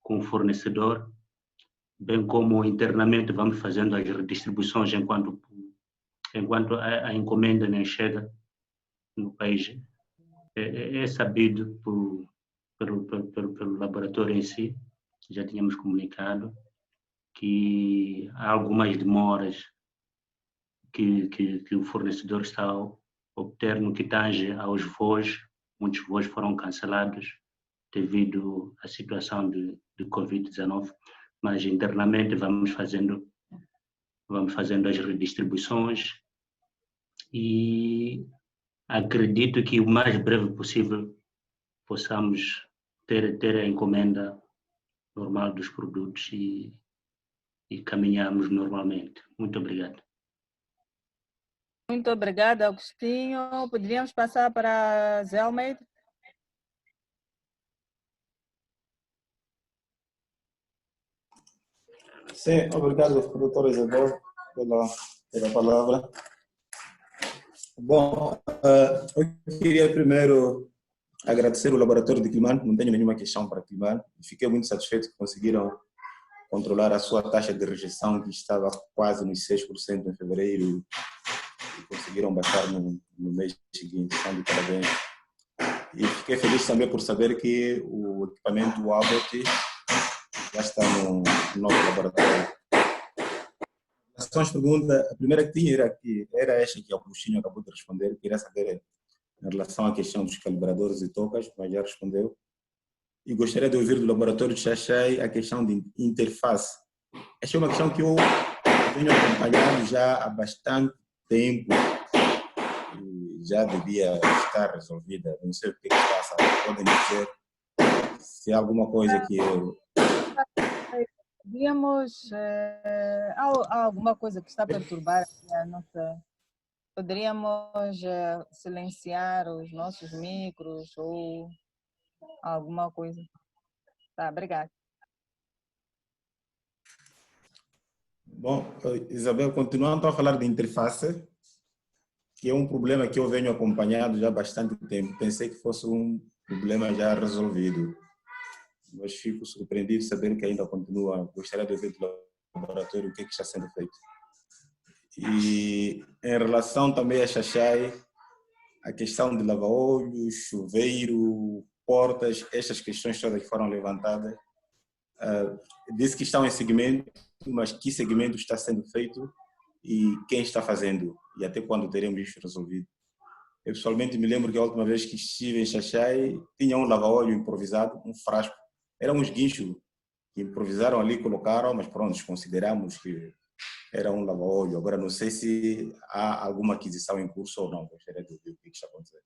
o fornecedor, bem como internamente vamos fazendo as redistribuições enquanto a encomenda nem chega no país. É sabido pelo laboratório em si, já tínhamos comunicado, que há algumas demoras que o fornecedor está a obter no que tange aos voos. Muitos voos foram cancelados devido à situação de Covid-19, mas internamente vamos fazendo as redistribuições e acredito que o mais breve possível possamos ter a encomenda normal dos produtos e caminhamos normalmente. Muito obrigado. Muito obrigada, Agostinho. Poderíamos passar para Zé Almeida? Sim, obrigado, doutora Isabel, pela palavra. Bom, eu queria primeiro agradecer o laboratório de Quilimane, não tenho nenhuma questão para Quilimane, fiquei muito satisfeito que conseguiram controlar a sua taxa de rejeição, que estava quase nos 6% em fevereiro, e conseguiram baixar no mês seguinte, então de parabéns. E fiquei feliz também por saber que o equipamento Abbott já está no nosso laboratório. As perguntas, a primeira que tinha era esta que o Agostinho acabou de responder, queria saber em relação à questão dos calibradores e tocas, mas já respondeu. E gostaria de ouvir do laboratório de Xai-Xai a questão de interface. Esta é uma questão que eu venho acompanhando já há bastante tempo e já devia estar resolvida. Não sei o que passa, podem dizer se há alguma coisa que eu... Podíamos, há alguma coisa que está a perturbar a nossa... Poderíamos silenciar os nossos micros ou alguma coisa. Tá, obrigada. Bom, Isabel, continuando a falar de interface, que é um problema que eu venho acompanhando já há bastante tempo. Pensei que fosse um problema já resolvido, mas fico surpreendido de saber que ainda continua. Gostaria de ver do laboratório o que está sendo feito. E em relação também a Xai-Xai, a questão de lava-olhos, chuveiro, portas, estas questões todas que foram levantadas, disse que estão em segmento, mas que segmento está sendo feito e quem está fazendo e até quando teremos isso resolvido. Eu pessoalmente me lembro que a última vez que estive em Xai-Xai tinha um lava-óleo improvisado, um frasco, eram uns guinchos que improvisaram ali, colocaram, mas pronto, consideramos que era um lava-óleo. Agora não sei se há alguma aquisição em curso ou não, gostaria de ver o que está acontecendo.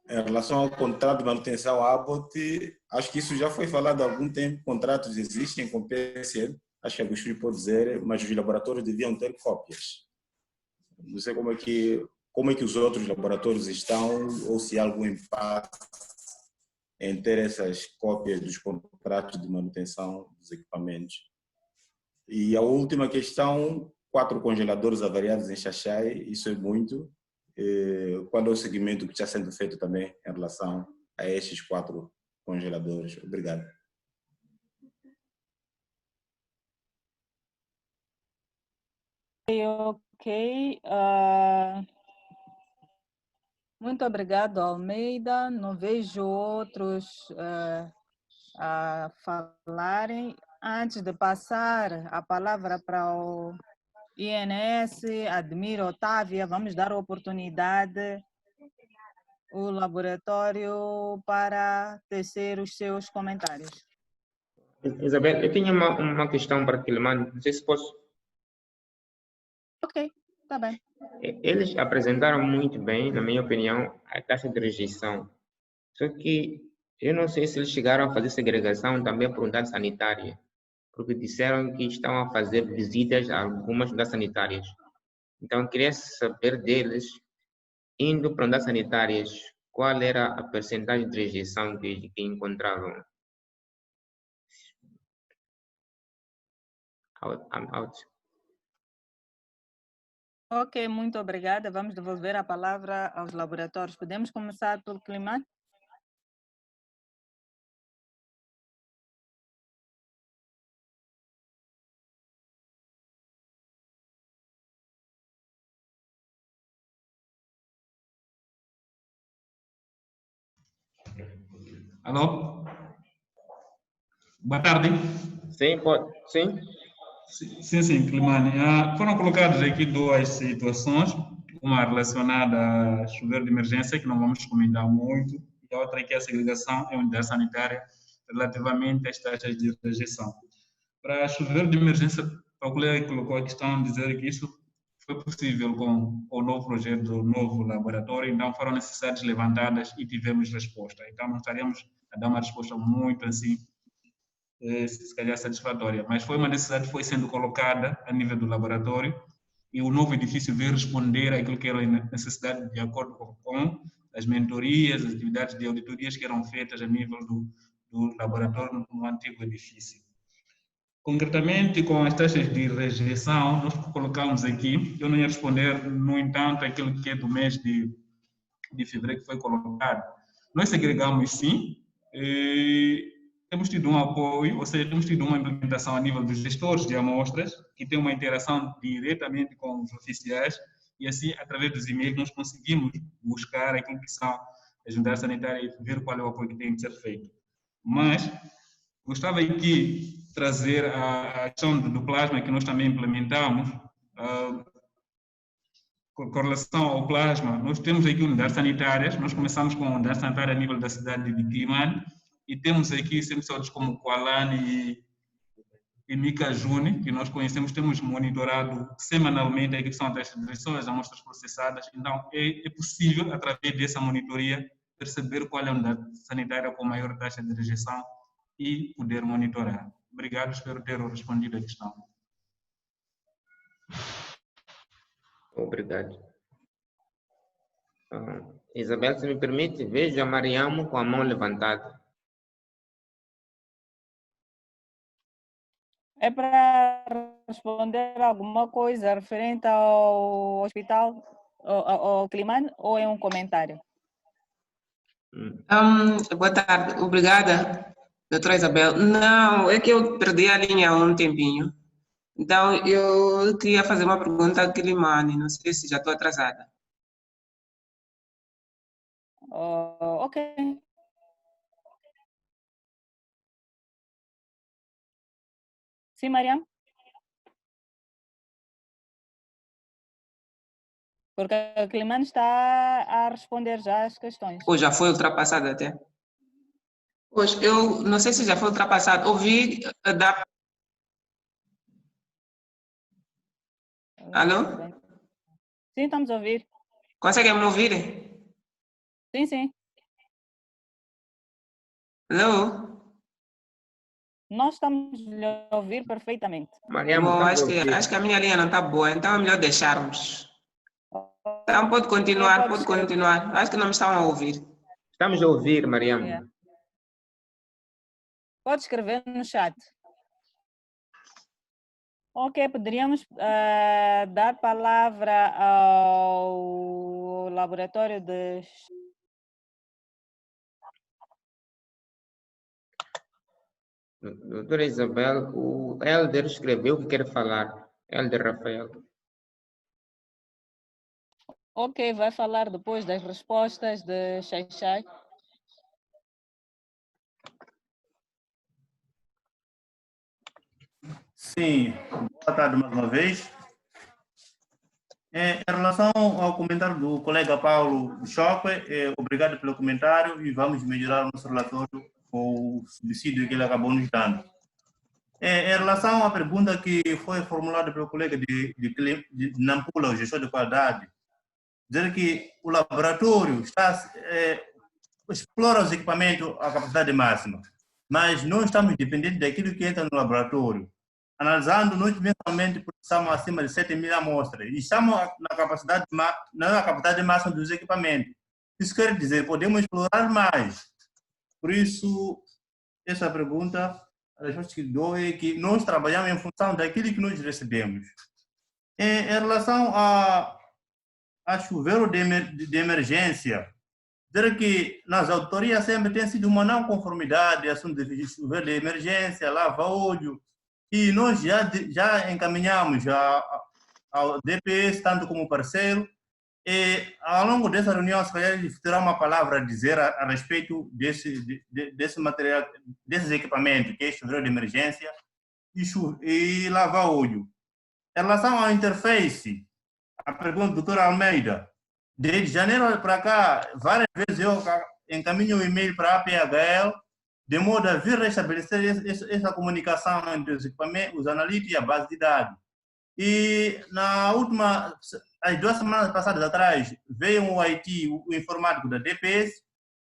Em relação ao contrato de manutenção Abbott, acho que isso já foi falado há algum tempo, contratos existem com o PSL, acho que a Agostinho pode dizer, mas os laboratórios deviam ter cópias. Não sei como é que os outros laboratórios estão, ou se há algum impasse em ter essas cópias dos contratos de manutenção dos equipamentos. E a última questão, 4 congeladores avariados em Xai-Xai, isso é muito. Qual é o segmento que está sendo feito também em relação a estes 4 congeladores? Obrigado. Eu Ok. Muito obrigado, Almeida. Não vejo outros a falarem. Antes de passar a palavra para o INS, Admiro Otávia, vamos dar a oportunidade ao laboratório para tecer os seus comentários. Isabel, eu tinha uma questão para Quilimane, não sei se posso. Ok, está bem. Eles apresentaram muito bem, na minha opinião, a taxa de rejeição. Só que eu não sei se eles chegaram a fazer segregação também por unidade sanitária, porque disseram que estão a fazer visitas a algumas unidades sanitárias. Então, eu queria saber deles, indo para unidades sanitárias, qual era a percentagem de rejeição que encontravam? I'm out. Ok, muito obrigada. Vamos devolver a palavra aos laboratórios. Podemos começar pelo Quilimane? Alô? Boa tarde. Sim, pode. Sim? Sim, Climane. Foram colocadas aqui duas situações, uma relacionada a chuveiro de emergência, que não vamos comentar muito, e a outra aqui é a segregação em unidade sanitária relativamente às taxas de rejeição. Para chuveiro de emergência, o colega colocou a questão de dizer que isso foi possível com o novo projeto do novo laboratório, então foram necessidades levantadas e tivemos resposta. Então não estaríamos a dar uma resposta muito assim, se calhar satisfatória, mas foi uma necessidade que foi sendo colocada a nível do laboratório e o novo edifício veio responder àquilo que era a necessidade de acordo com as mentorias, as atividades de auditorias que eram feitas a nível do laboratório no antigo edifício. Concretamente, com as taxas de rejeição, nós colocamos aqui, eu não ia responder, no entanto, aquilo que é do mês de fevereiro que foi colocado. Nós segregamos sim, temos tido um apoio, ou seja, temos tido uma implementação a nível dos gestores de amostras, que tem uma interação diretamente com os oficiais, e assim, através dos e-mails, nós conseguimos buscar aquilo que são as unidades sanitárias e ver qual é o apoio que tem que ser feito. Mas, gostava aqui de trazer a questão do plasma, que nós também implementamos, com relação ao plasma, nós temos aqui unidades sanitárias, nós começamos com a unidade sanitária a nível da cidade de Quilimane, e temos aqui centros como Kualane e Mikajune, que nós conhecemos, temos monitorado semanalmente aqui que são as taxas de rejeição, as amostras processadas, então é possível, através dessa monitoria, perceber qual é a unidade sanitária com maior taxa de rejeição e poder monitorar. Obrigado, espero ter respondido a questão. Obrigado. Isabel, se me permite, vejo a Mariamo com a mão levantada. É para responder alguma coisa referente ao hospital, ao Quilimane, ou é um comentário? Boa tarde, obrigada, doutora Isabel. Não, é que eu perdi a linha há um tempinho. Então, eu queria fazer uma pergunta a Quilimane, não sei se já estou atrasada. Ok. Sim, Mariam? Porque a Quilimane está a responder já as questões. Ou já foi ultrapassada até? Pois, eu não sei se já foi ultrapassado. Ouvi da... Alô? Sim, estamos a ouvir. Conseguem me ouvir? Sim, sim. Alô? Nós estamos a ouvir perfeitamente. Bom, acho que a minha linha não está boa, então é melhor deixarmos. Então pode continuar, pode continuar. Acho que não me estão a ouvir. Estamos a ouvir, Mariam. Yeah. Pode escrever no chat. Ok, poderíamos dar palavra ao laboratório de... Doutora Isabel, o Helder escreveu que quer falar. Helder Rafael. Ok, vai falar depois das respostas de Xai. Sim, boa tarde mais uma vez. Em relação ao comentário do colega Paulo Choque, obrigado pelo comentário e vamos melhorar o nosso relatório com o subsídio que ele acabou nos dando. Em relação à pergunta que foi formulada pelo colega de Nampula, o gestor de qualidade, dizer que o laboratório explora os equipamentos à capacidade máxima, mas não estamos dependentes daquilo que entra no laboratório. Analisando, nós mensalmente processamos acima de 7.000 amostras e estamos na capacidade máxima dos equipamentos. Isso quer dizer, podemos explorar mais. Por isso, essa pergunta, a resposta que dou é que nós trabalhamos em função daquilo que nós recebemos. Em relação a chuveiro de emergência, dizer que nas auditorias sempre tem sido uma não conformidade, assunto de chuveiro de emergência, lava-olho, e nós já encaminhamos ao DPS, tanto como parceiro, e ao longo dessa reunião, se calhar, ele terá uma palavra a dizer a respeito desse material, desses equipamentos, que é chuveiro de emergência e lava-olho. Em relação à interface, a pergunta do doutor Almeida, desde janeiro para cá, várias vezes eu encaminho um e-mail para a APHL, de modo a vir restabelecer essa comunicação entre os equipamentos, os analistas e a base de dados. E as 2 semanas passadas atrás, veio o IT, o informático da DPS,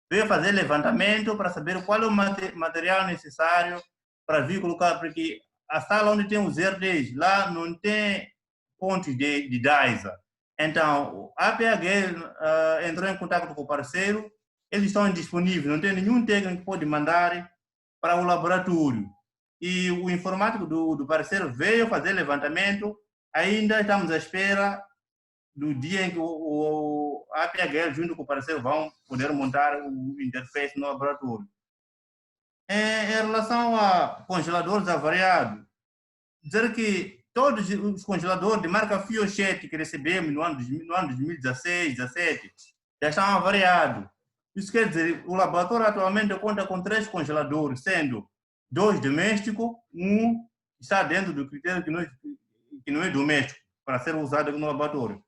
veio fazer levantamento para saber qual é o material necessário para vir colocar, porque a sala onde tem os RDs, lá não tem pontos de DAISA. Então, a APHL entrou em contato com o parceiro, eles estão indisponíveis, não tem nenhum técnico que pode mandar para o laboratório. E o informático do parceiro veio fazer levantamento, ainda estamos à espera do dia em que a APHL, junto com o parceiro, vão poder montar o interface no laboratório. Em relação a congeladores avariados, dizer que todos os congeladores de marca Fiochet que recebemos no ano de 2016, 2017, já estão avariados. Isso quer dizer, o laboratório atualmente conta com 3 congeladores, sendo 2 domésticos, um está dentro do critério que não é doméstico, para ser usado no laboratório.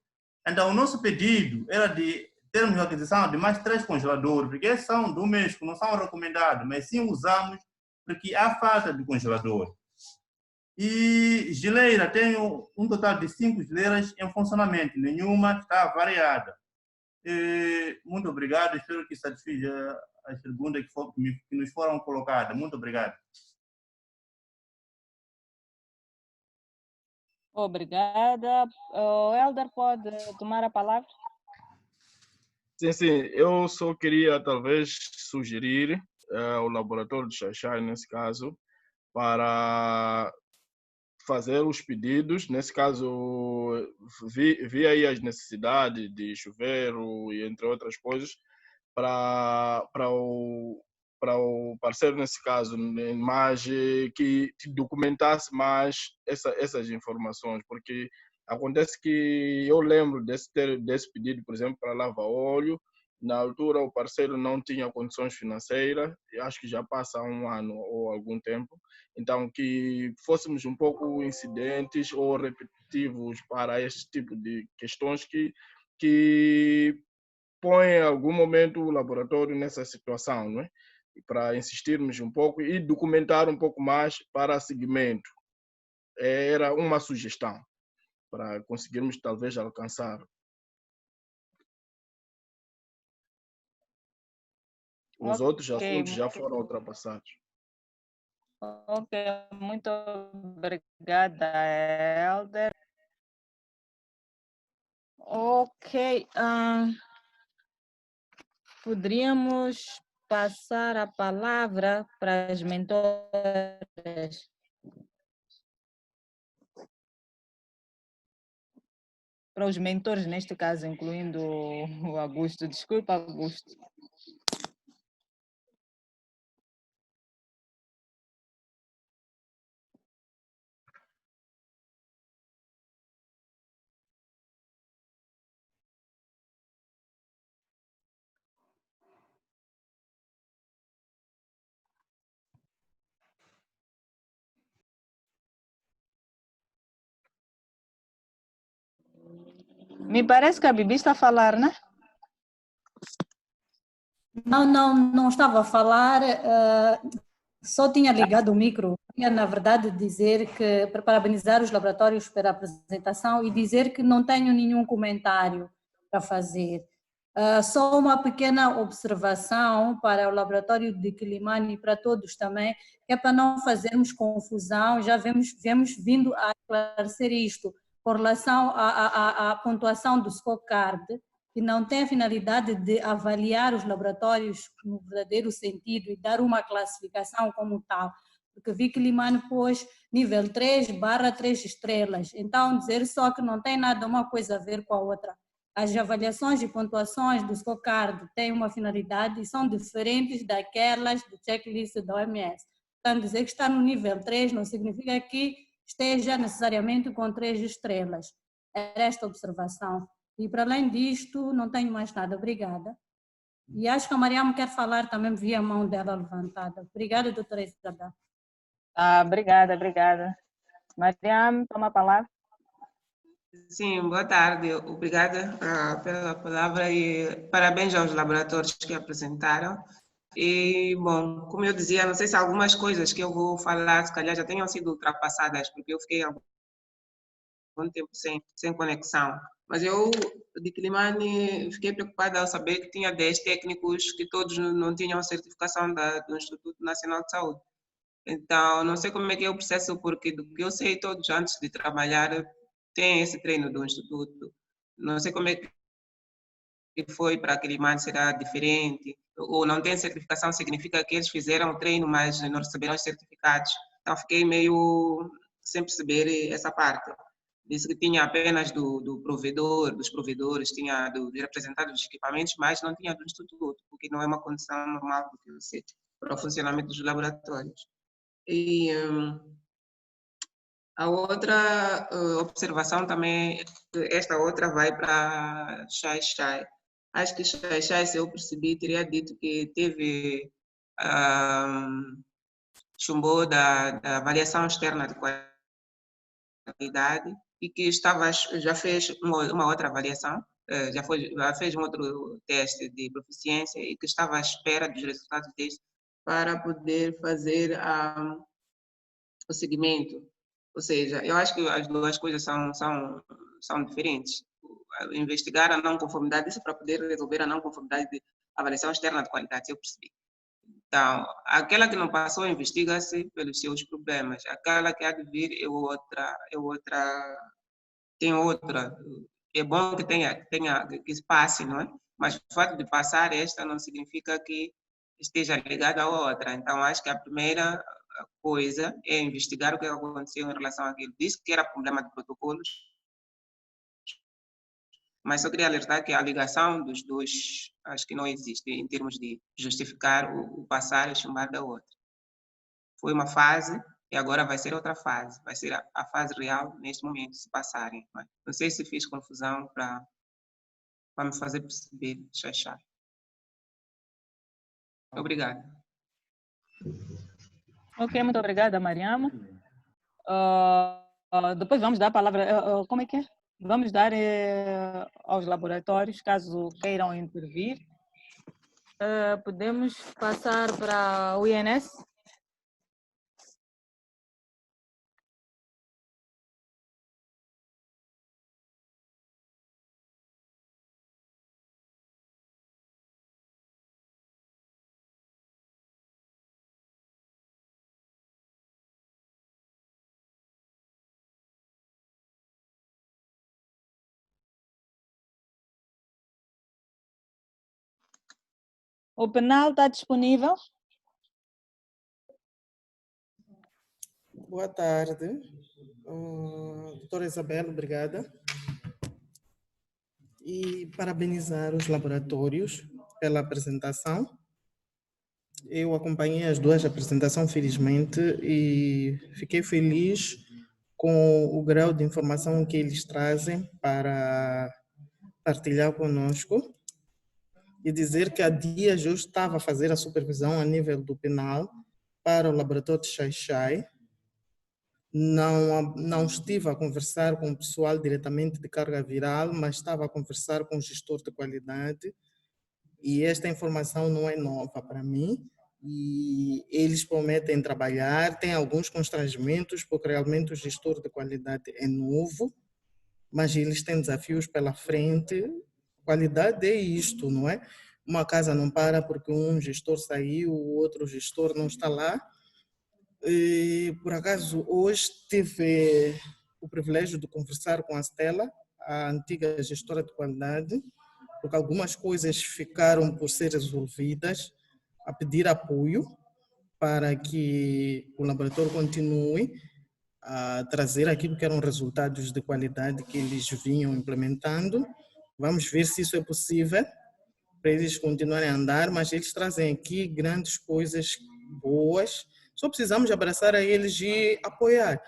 Então, o nosso pedido era de termos a aquisição de mais 3 congeladores, porque esses são domésticos, não são recomendados, mas sim usamos porque há falta de congelador. E geleira, tenho um total de 5 geleiras em funcionamento, nenhuma está avariada. Muito obrigado, espero que satisfaça as perguntas que nos foram colocadas. Muito obrigado. Obrigada. O Helder pode tomar a palavra? Sim, eu só queria talvez sugerir ao laboratório de Xaixai, nesse caso, para fazer os pedidos, nesse caso, vi aí as necessidades de chuveiro e entre outras coisas, para o parceiro, nesse caso, mais que documentasse mais essas informações, porque acontece que eu lembro desse pedido, por exemplo, para lava-óleo. Na altura, o parceiro não tinha condições financeiras, e acho que já passa um ano ou algum tempo. Então, que fôssemos um pouco incidentes ou repetitivos para este tipo de questões que põe em algum momento o laboratório nessa situação, não é? E para insistirmos um pouco e documentar um pouco mais para seguimento. Era uma sugestão para conseguirmos talvez alcançar. Os outros assuntos já foram ultrapassados. Ok, muito obrigada, Helder. Ok, poderíamos passar a palavra para as mentoras. Para os mentores, neste caso, incluindo o Augusto. Desculpa, Augusto. Me parece que a Bibi está a falar, né? Não estava a falar, só tinha ligado o micro. Queria, na verdade, dizer que, para parabenizar os laboratórios pela apresentação e dizer que não tenho nenhum comentário para fazer. Só uma pequena observação para o laboratório de Quilimane e para todos também, que é para não fazermos confusão, já viemos vindo a esclarecer isto, com relação à pontuação do scorecard, que não tem a finalidade de avaliar os laboratórios no verdadeiro sentido e dar uma classificação como tal, porque vi que Quilimane pôs nível 3/3 estrelas, então dizer só que não tem nada uma coisa a ver com a outra. As avaliações e pontuações do scorecard têm uma finalidade e são diferentes daquelas do checklist da OMS. Portanto, dizer que está no nível 3 não significa que esteja necessariamente com 3 estrelas. Era esta observação. E para além disto, não tenho mais nada. Obrigada. E acho que a Mariam quer falar também, vi a mão dela levantada. Obrigada, doutora Isabel. Obrigada. Mariam, toma a palavra. Sim, boa tarde. Obrigada pela palavra e parabéns aos laboratórios que apresentaram. E, bom, como eu dizia, não sei se algumas coisas que eu vou falar, se calhar já tenham sido ultrapassadas, porque eu fiquei algum tempo sem conexão. Mas eu, de Quilimane, fiquei preocupada ao saber que tinha 10 técnicos que todos não tinham a certificação do Instituto Nacional de Saúde. Então, não sei como é que é o processo, porque do que eu sei, todos antes de trabalhar têm esse treino do Instituto. Não sei como é que foi para Quilimane, será diferente, ou não tem certificação, significa que eles fizeram o treino, mas não receberam os certificados. Então, fiquei meio sem perceber essa parte. Disse que tinha apenas do provedor, dos provedores, tinha do representante dos equipamentos, mas não tinha do Instituto, porque não é uma condição normal do que eu sei para o funcionamento dos laboratórios. E a outra observação também, esta outra vai para Xai-Xai. Acho que Xai-Xai, se eu percebi, teria dito que teve chumbou da avaliação externa de qualidade e que já fez uma outra avaliação, já fez um outro teste de proficiência e que estava à espera dos resultados deste para poder fazer o seguimento. Ou seja, eu acho que as duas coisas são diferentes. Investigar a não conformidade, isso para poder resolver a não conformidade de avaliação externa de qualidade, eu percebi. Então, aquela que não passou, investiga-se pelos seus problemas. Aquela que há de vir é outra, tem outra. É bom que que se passe, não é? Mas o fato de passar esta não significa que esteja ligada à outra. Então, acho que a primeira coisa é investigar o que aconteceu em relação àquilo. Disse que era problema de protocolos, mas só queria alertar que a ligação dos dois, acho que não existe em termos de justificar o passar e chumbar da outra. Foi uma fase e agora vai ser outra fase. Vai ser a fase real neste momento, se passarem. Não sei se fiz confusão para me fazer perceber, Xaxá. Obrigada. Ok, muito obrigada, Mariama. Depois vamos dar a palavra, como é que é? Vamos dar aos laboratórios, caso queiram intervir. Podemos passar para o INS? O penal está disponível? Boa tarde. Doutora Isabel, obrigada. E parabenizar os laboratórios pela apresentação. Eu acompanhei as duas apresentações, felizmente, e fiquei feliz com o grau de informação que eles trazem para partilhar conosco. E dizer que há dias eu estava a fazer a supervisão a nível do penal para o laboratório de Xai-Xai. Não estive a conversar com o pessoal diretamente de carga viral, mas estava a conversar com o gestor de qualidade e esta informação não é nova para mim e eles prometem trabalhar, tem alguns constrangimentos porque realmente o gestor de qualidade é novo, mas eles têm desafios pela frente. Qualidade é isto, não é? Uma casa não para porque um gestor saiu, o outro gestor não está lá. E, por acaso, hoje tive o privilégio de conversar com a Stella, a antiga gestora de qualidade, porque algumas coisas ficaram por ser resolvidas, a pedir apoio para que o laboratório continue a trazer aquilo que eram resultados de qualidade que eles vinham implementando. Vamos ver se isso é possível para eles continuarem a andar, mas eles trazem aqui grandes coisas boas. Só precisamos abraçar a eles e apoiar,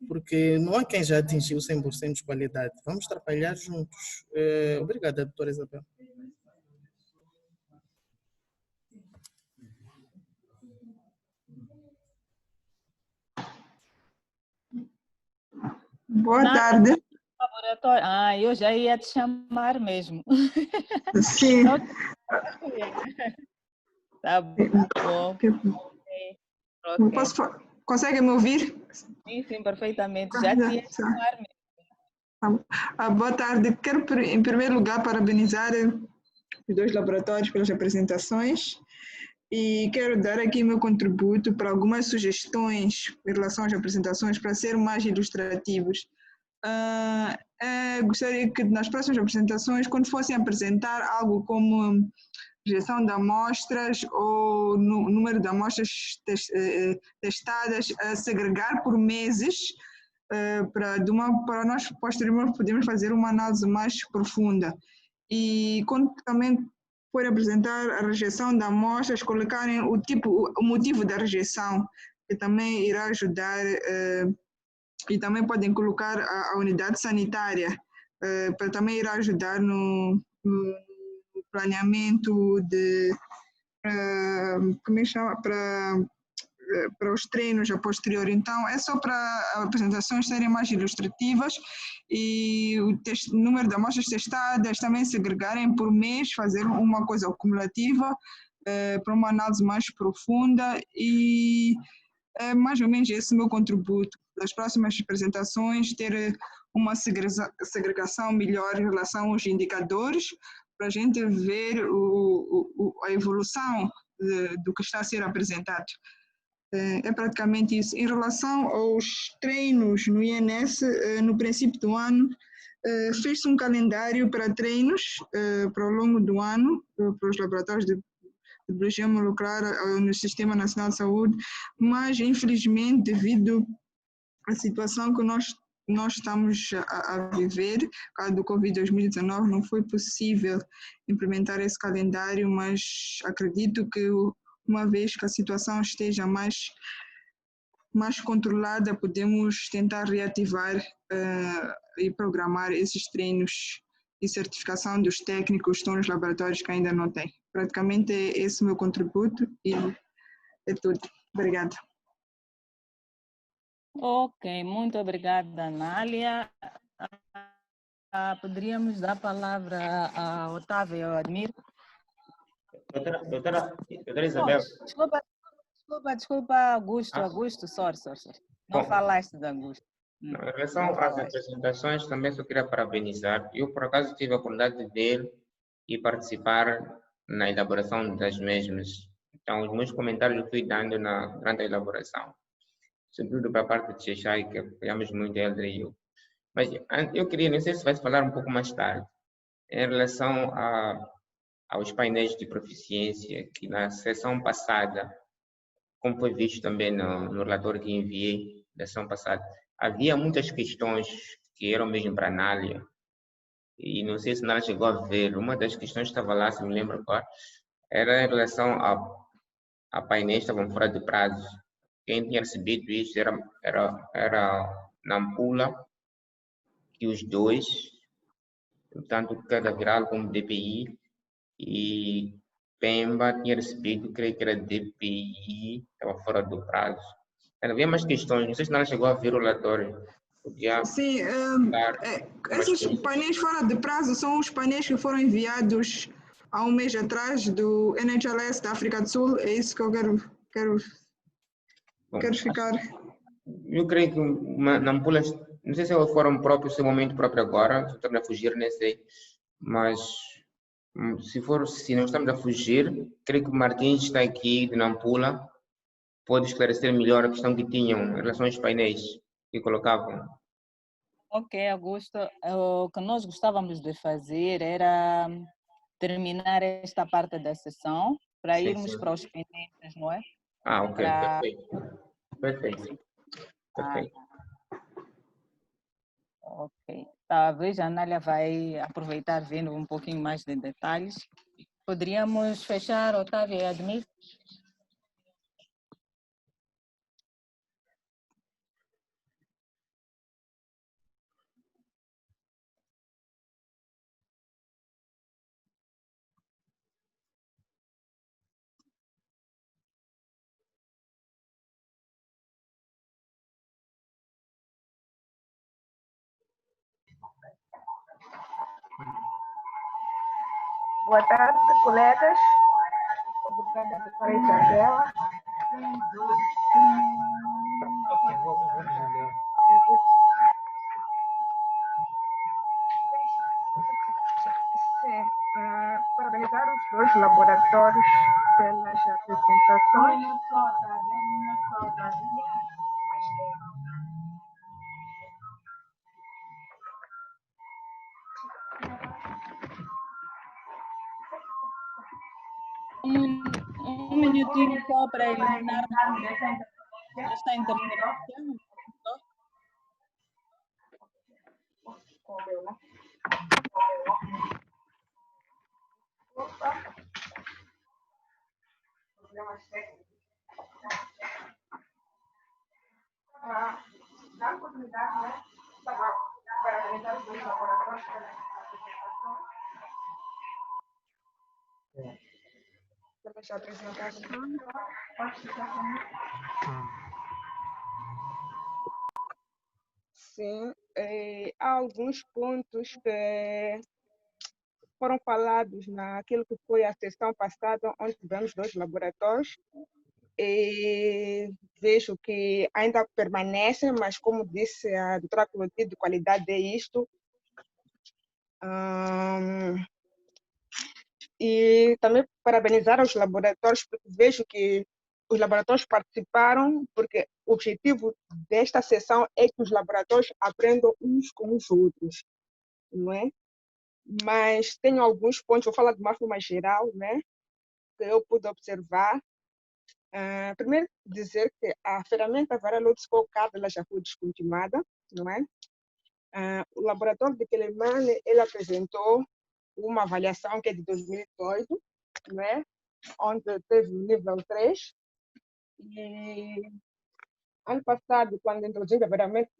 porque não há quem já atingiu 100% de qualidade. Vamos trabalhar juntos. Obrigada, doutora Isabel. Boa tarde. Laboratório. Ah, eu já ia te chamar mesmo. Sim. Tá bom. Okay. Consegue me ouvir? Sim, perfeitamente. Já te ia chamar mesmo. Boa tarde. Quero, em primeiro lugar, parabenizar os dois laboratórios pelas apresentações e quero dar aqui meu contributo para algumas sugestões em relação às apresentações para ser mais ilustrativos. Gostaria que nas próximas apresentações, quando fossem apresentar algo como projeção de amostras ou número de amostras testadas, a segregar por meses, para nós posteriormente podermos fazer uma análise mais profunda. E quando também for apresentar a rejeição de amostras, colocarem o motivo da rejeição, que também irá ajudar, e também podem colocar a unidade sanitária, para também irá ajudar no planeamento de, como é que chama? Para os treinos a posteriori. Então, é só para apresentações serem mais ilustrativas e o número de amostras testadas também segregarem por mês, fazer uma coisa acumulativa para uma análise mais profunda e é mais ou menos esse o meu contributo. Das próximas apresentações, ter uma segregação melhor em relação aos indicadores, para a gente ver a evolução do que está a ser apresentado. É praticamente isso. Em relação aos treinos no INS, no princípio do ano, fez-se um calendário para treinos para o longo do ano, para os laboratórios de biologia molecular no Sistema Nacional de Saúde, mas infelizmente devido à situação que nós estamos a viver, por causa do Covid-2019, não foi possível implementar esse calendário, mas acredito que uma vez que a situação esteja mais controlada, podemos tentar reativar e programar esses treinos e certificação dos técnicos que estão nos laboratórios que ainda não têm. Praticamente é esse o meu contributo e é tudo. Obrigada. Ok, muito obrigada, Anália. Poderíamos dar a palavra a Otávio e ao Admiro? Doutora Isabel. Desculpa, Augusto, sorry. Não falaste de Augusto. Em relação às apresentações, também só queria parabenizar. Eu, por acaso, tive a oportunidade de ver e participar na elaboração das mesmas. Então, os meus comentários eu fui dando durante a elaboração. Sobretudo para a parte de Xexai, que apoiamos muito ele e eu. Mas eu queria, não sei se vai falar um pouco mais tarde, em relação aos painéis de proficiência, que na sessão passada, como foi visto também no relatório que enviei da sessão passada, havia muitas questões que eram mesmo para Anália, e não sei se Anália chegou a ver, uma das questões que estava lá, se me lembro qual, era em relação a painéis que estavam fora de prazo. Quem tinha recebido isso era Nampula, e os dois, tanto Carga Viral como DPI, e Pemba tinha recebido, creio que era DPI, estava fora do prazo. Havia mais questões, não sei se ela chegou a ver o relatório. Podia Sim, dar mais esses coisas. painéis fora de prazo são os painéis que foram enviados há um mês atrás do NHLS da África do Sul. É isso que eu quero Bom, ficar. eu creio que Nampula, não sei se é o fórum próprio, se é o momento próprio agora, se estamos a fugir, nem sei, mas se não estamos a fugir, creio que o Martins está aqui de Nampula, pode esclarecer melhor a questão que tinham em relação aos painéis que colocavam. Ok, Augusto, o que nós gostávamos de fazer era terminar esta parte da sessão para Sim, irmos sim. para os pendentes, não é? Ah, ok, Para... perfeito. Ok. Talvez a Anália vai aproveitar vendo um pouquinho mais de detalhes. Poderíamos fechar, Otávio e Admir? Boa tarde, colegas. Obrigada por essa tela. Sim, parabenizar os dois laboratórios pelas apresentações. Um minutinho só para eliminar esta interferência. Dá oportunidade, né? Para organizar os dois laboratórios pelas apresentações. Pelas apresentações. Pode ficar comigo. Sim, há alguns pontos que foram falados naquilo que foi a sessão passada, onde tivemos dois laboratórios. E vejo que ainda permanecem, mas como disse a doutora Clotilde, de qualidade é isto. E também parabenizar os laboratórios, porque vejo que os laboratórios participaram, porque o objetivo desta sessão é que os laboratórios aprendam uns com os outros, não é? Mas tenho alguns pontos, vou falar de uma forma geral, né, que eu pude observar. Primeiro, dizer que a ferramenta Varaload Scorecard ela já foi descontinuada, não é? O laboratório de Quelimane, ele apresentou uma avaliação que é de 2018, não é? Onde teve o nível 3. E ano passado, quando introduzimos a ferramenta,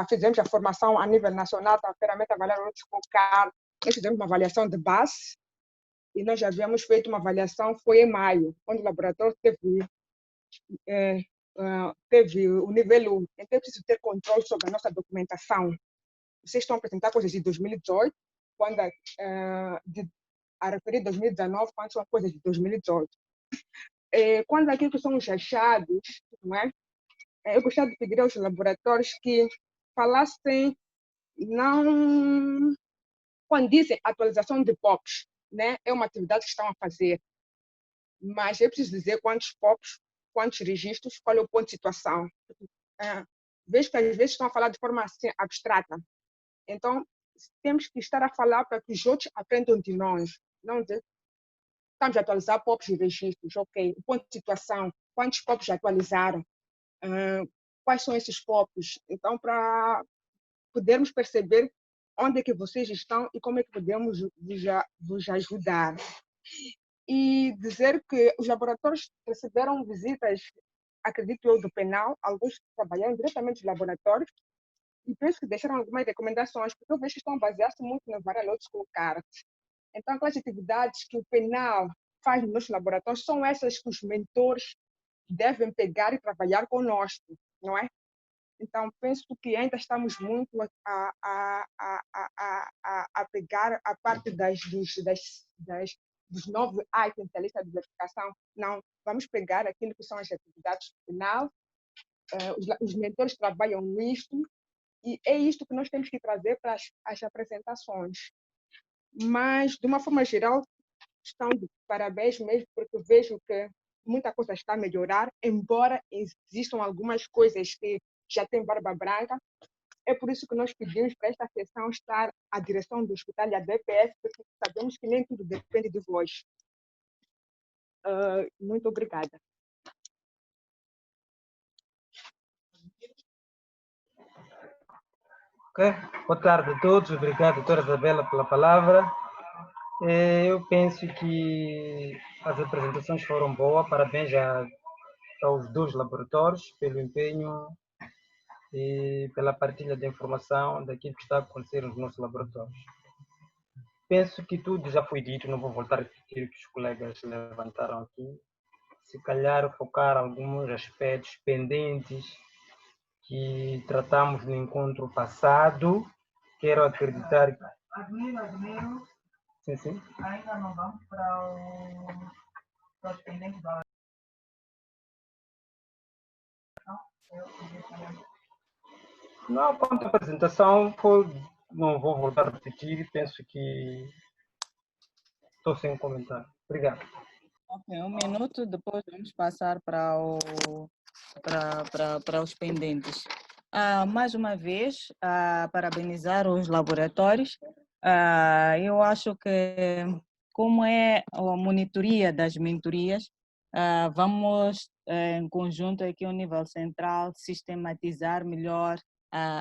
fizemos a formação a nível nacional da ferramenta Varaload Scorecard, nós fizemos uma avaliação de base, e nós já havíamos feito uma avaliação, foi em maio, onde o laboratório teve o nível 1. Então, é preciso ter controle sobre a nossa documentação. Vocês estão a apresentar coisas de 2018, quando a referir 2019, quando são coisas de 2018. Quando aquilo que são os achados, não é? Eu gostaria de pedir aos laboratórios que falassem, não... Quando dizem atualização de POPs, né? É uma atividade que estão a fazer, mas eu preciso dizer quantos POPs, quantos registros, qual é o ponto de situação. Vejo que às vezes estão a falar de forma assim, abstrata. Então, temos que estar a falar para que os outros aprendam de nós. Não dizer, estamos a atualizar POPs e registros, ok. O ponto de situação, quantos POPs já atualizaram, quais são esses POPs. Então, para podermos perceber onde é que vocês estão e como é que podemos vos ajudar. E dizer que os laboratórios receberam visitas, acredito eu, do penal, alguns trabalharam diretamente nos laboratórios, e penso que deixaram algumas recomendações, porque eu vejo que estão baseados muito no Varaload Scorecard. Então, aquelas atividades que o penal faz nos nossos laboratórios são essas que os mentores devem pegar e trabalhar conosco, não é? Então, penso que ainda estamos muito a pegar a parte dos novos itens da lista de verificação. Não, vamos pegar aquilo que são as atividades final. Os mentores trabalham nisto e é isto que nós temos que trazer para as apresentações. Mas, de uma forma geral, estão de parabéns mesmo, porque vejo que muita coisa está a melhorar, embora existam algumas coisas que já tem barba branca. É por isso que nós pedimos para esta sessão estar à direção do hospital e a DPF, porque sabemos que nem tudo depende de vós. Muito obrigada. Ok, boa tarde a todos. Obrigado, doutora Isabela, pela palavra. Eu penso que as apresentações foram boas. Parabéns aos dois laboratórios pelo empenho e pela partilha de informação daquilo que está a acontecer nos nossos laboratórios. Penso que tudo já foi dito, não vou voltar a repetir o que os colegas levantaram aqui. Se calhar focar alguns aspectos pendentes que tratamos no encontro passado. Quero acreditar que... Admiro. Sim, sim. Ainda não vamos para os pendentes da... Não, quanto à apresentação, não vou voltar a repetir, penso que estou sem comentário. Obrigado. Ok, 1 minuto, depois vamos passar para os pendentes. Mais uma vez, parabenizar os laboratórios. Eu acho que, como é a monitoria das mentorias, vamos, em conjunto aqui ao nível central, sistematizar melhor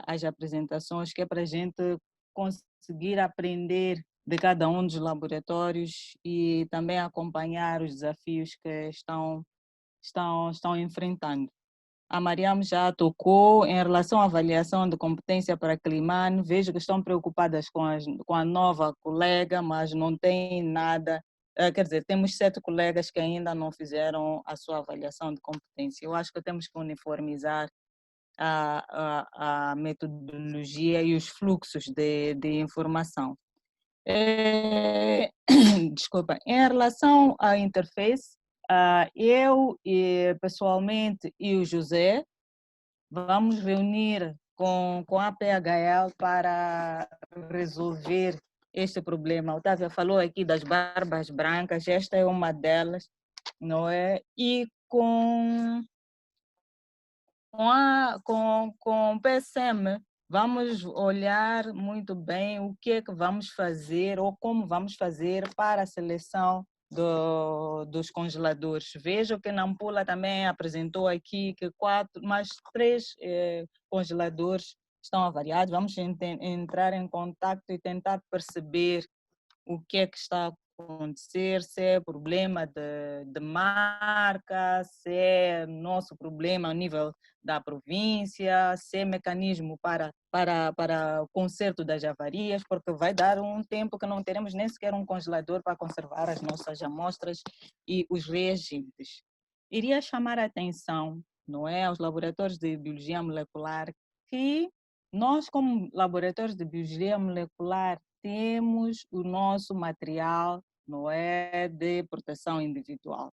as apresentações, que é para a gente conseguir aprender de cada um dos laboratórios e também acompanhar os desafios que estão enfrentando. A Mariam já tocou em relação à avaliação de competência para Climane. Vejo que estão preocupadas com a nova colega, mas não tem nada. Quer dizer, temos 7 colegas que ainda não fizeram a sua avaliação de competência. Eu acho que temos que uniformizar a metodologia e os fluxos de informação. Desculpa, em relação à interface, eu pessoalmente e o José vamos reunir com a PHL para resolver este problema. A Otávia falou aqui das barbas brancas, esta é uma delas, não é? E com o PSM, vamos olhar muito bem o que é que vamos fazer ou como vamos fazer para a seleção dos congeladores. Vejo que Nampula também apresentou aqui que 3 congeladores estão avariados. Vamos entrar em contato e tentar perceber o que é que está a acontecer, se é problema de marca, se é nosso problema a nível da província, se é mecanismo para o conserto das avarias, porque vai dar um tempo que não teremos nem sequer um congelador para conservar as nossas amostras e os reagentes. Iria chamar a atenção, não é, aos laboratórios de biologia molecular, que nós, como laboratórios de biologia molecular, temos o nosso material, não é, de proteção individual.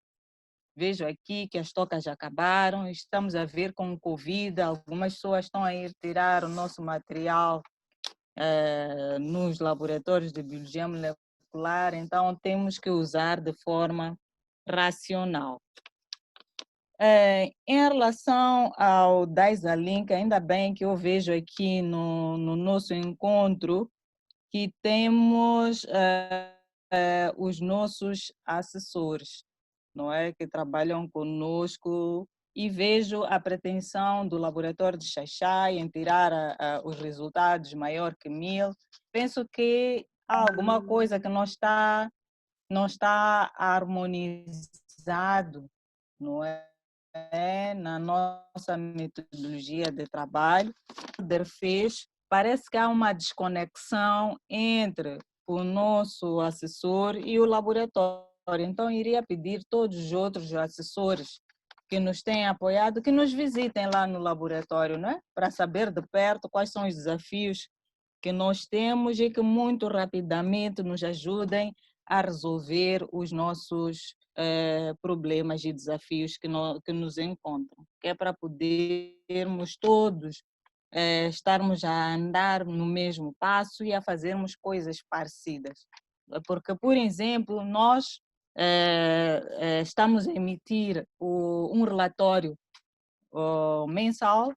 Vejo aqui que as tocas já acabaram, estamos a ver com o Covid, algumas pessoas estão a ir tirar o nosso material nos laboratórios de biologia molecular, então temos que usar de forma racional. Em relação ao DISA-Link, ainda bem que eu vejo aqui no nosso encontro que temos os nossos assessores, não é, que trabalham conosco, e vejo a pretensão do laboratório de Xaixai em tirar os resultados maior que 1000. Penso que há alguma coisa que não está harmonizado, não é, na nossa metodologia de trabalho. O DER fez, parece que há uma desconexão entre o nosso assessor e o laboratório. Então, iria pedir todos os outros assessores que nos têm apoiado, que nos visitem lá no laboratório, não é? Para saber de perto quais são os desafios que nós temos e que muito rapidamente nos ajudem a resolver os nossos problemas e desafios que nos encontram, que é para podermos todos estarmos a andar no mesmo passo e a fazermos coisas parecidas. Porque, por exemplo, nós estamos a emitir um relatório mensal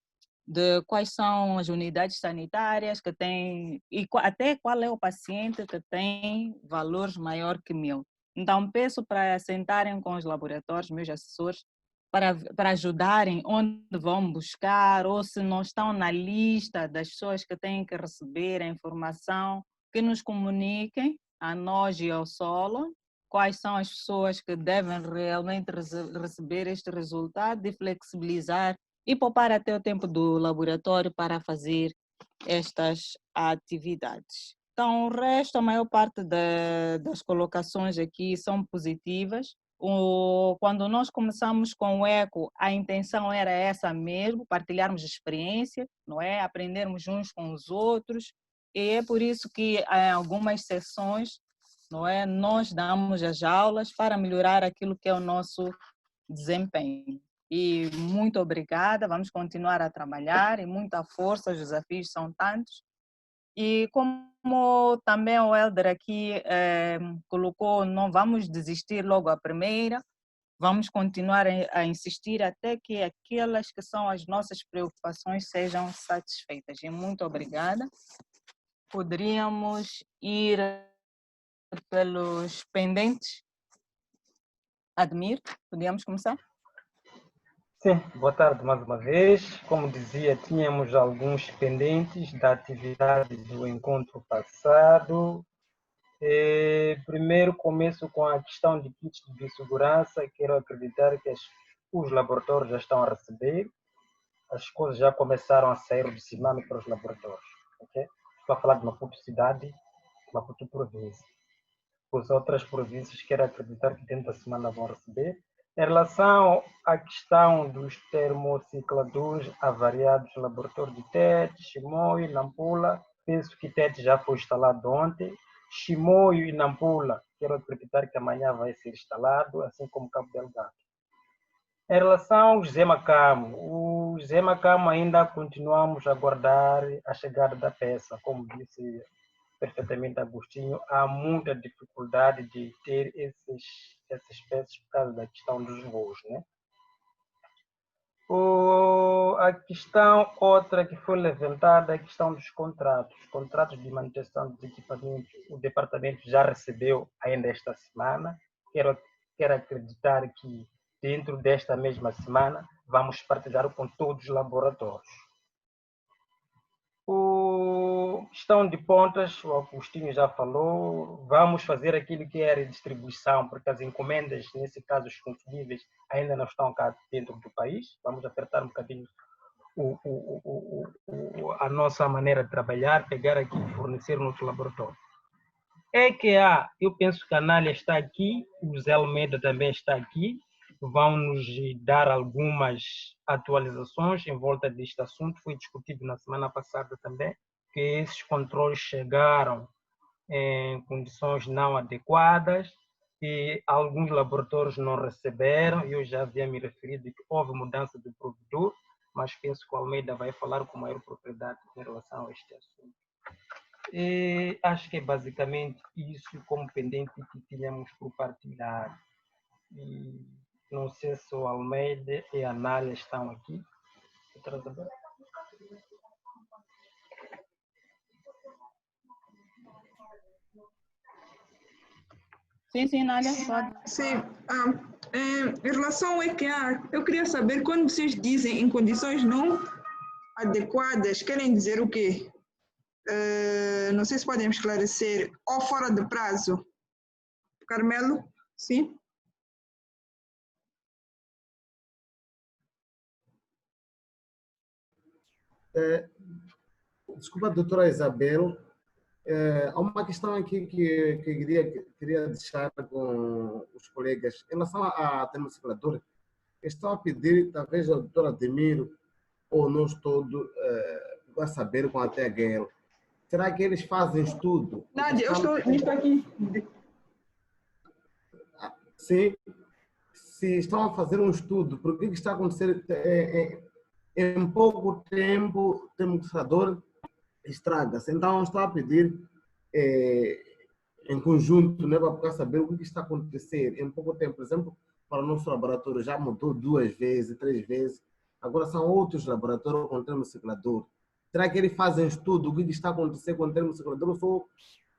de quais são as unidades sanitárias que têm, e até qual é o paciente que tem valores maior que 1.000. Então, peço para sentarem com os laboratórios, meus assessores, para ajudarem onde vão buscar, ou se não estão na lista das pessoas que têm que receber a informação, que nos comuniquem a nós e ao solo quais são as pessoas que devem realmente receber este resultado e flexibilizar e poupar até o tempo do laboratório para fazer estas atividades. Então, o resto, a maior parte das colocações aqui são positivas. Quando nós começamos com o ECO, a intenção era essa mesmo, partilharmos experiência, não é? Aprendermos uns com os outros, e é por isso que em algumas sessões, não é? Nós damos as aulas para melhorar aquilo que é o nosso desempenho. E muito obrigada, vamos continuar a trabalhar e muita força, os desafios são tantos. E como também o Helder aqui colocou, não vamos desistir logo à primeira, vamos continuar a insistir até que aquelas que são as nossas preocupações sejam satisfeitas. E muito obrigada. Poderíamos ir pelos pendentes. Admir, podíamos começar? Sim, boa tarde mais uma vez. Como dizia, tínhamos alguns pendentes da atividade do encontro passado. Primeiro começo com a questão de kits de biossegurança. Quero acreditar que os laboratórios já estão a receber. As coisas já começaram a sair do CIMAME para os laboratórios. Okay? Estou a falar de Maputo cidade, Maputo província. As outras províncias quero acreditar que dentro da semana vão receber. Em relação à questão dos termocicladores avariados no laboratório de Tete, Chimoio e Nampula, penso que Tete já foi instalado ontem. Chimoio e Nampula, quero acreditar que amanhã vai ser instalado, assim como Cabo Delgado. Em relação ao José Macamo, o José Macamo ainda continuamos a aguardar a chegada da peça, como disse perfeitamente Agostinho, há muita dificuldade de ter essas peças por causa da questão dos voos, né? A questão outra que foi levantada é a questão dos contratos de manutenção dos equipamentos. O departamento já recebeu ainda esta semana. Quero acreditar que dentro desta mesma semana vamos partilhar com todos os laboratórios. Questão de pontas, o Agostinho já falou, vamos fazer aquilo que é a redistribuição, porque as encomendas, nesse caso os consumíveis, ainda não estão cá dentro do país. Vamos apertar um bocadinho a nossa maneira de trabalhar, pegar aqui e fornecer no nosso laboratório. Eu penso que a Anália está aqui, o Zé Almeida também está aqui, vão nos dar algumas atualizações em volta deste assunto. Foi discutido na semana passada também, que esses controles chegaram em condições não adequadas e alguns laboratórios não receberam. Eu já havia me referido que houve mudança de provedor, mas penso que o Almeida vai falar com maior propriedade em relação a este assunto. E acho que é basicamente isso como pendente que tínhamos por partilhar. E não sei se o Almeida e a Anália estão aqui. Sim, Nália, pode. Sim. Em relação ao EQA, eu queria saber, quando vocês dizem em condições não adequadas, querem dizer o quê? Não sei se podem esclarecer. Ou fora de prazo? Carmelo? Sim? Desculpa, doutora Isabel, há uma questão aqui que queria deixar com os colegas. Em relação à termocicladora, Estou a pedir, talvez a doutora Ademiro, ou nós todos, vai saber com a THL. Será que eles fazem estudo? Nádia, eu estou nisto aqui. Sim, se estão a fazer um estudo, porque o que está a acontecer em pouco tempo, o demonstrador estraga-se. Então, estou a pedir em conjunto, né, para saber o que está a acontecer em pouco tempo. Por exemplo, para o nosso laboratório já mudou 2 vezes, 3 vezes. Agora são outros laboratórios com termociclador. Será que eles fazem estudo o que está a acontecer com o termociclador? Ou só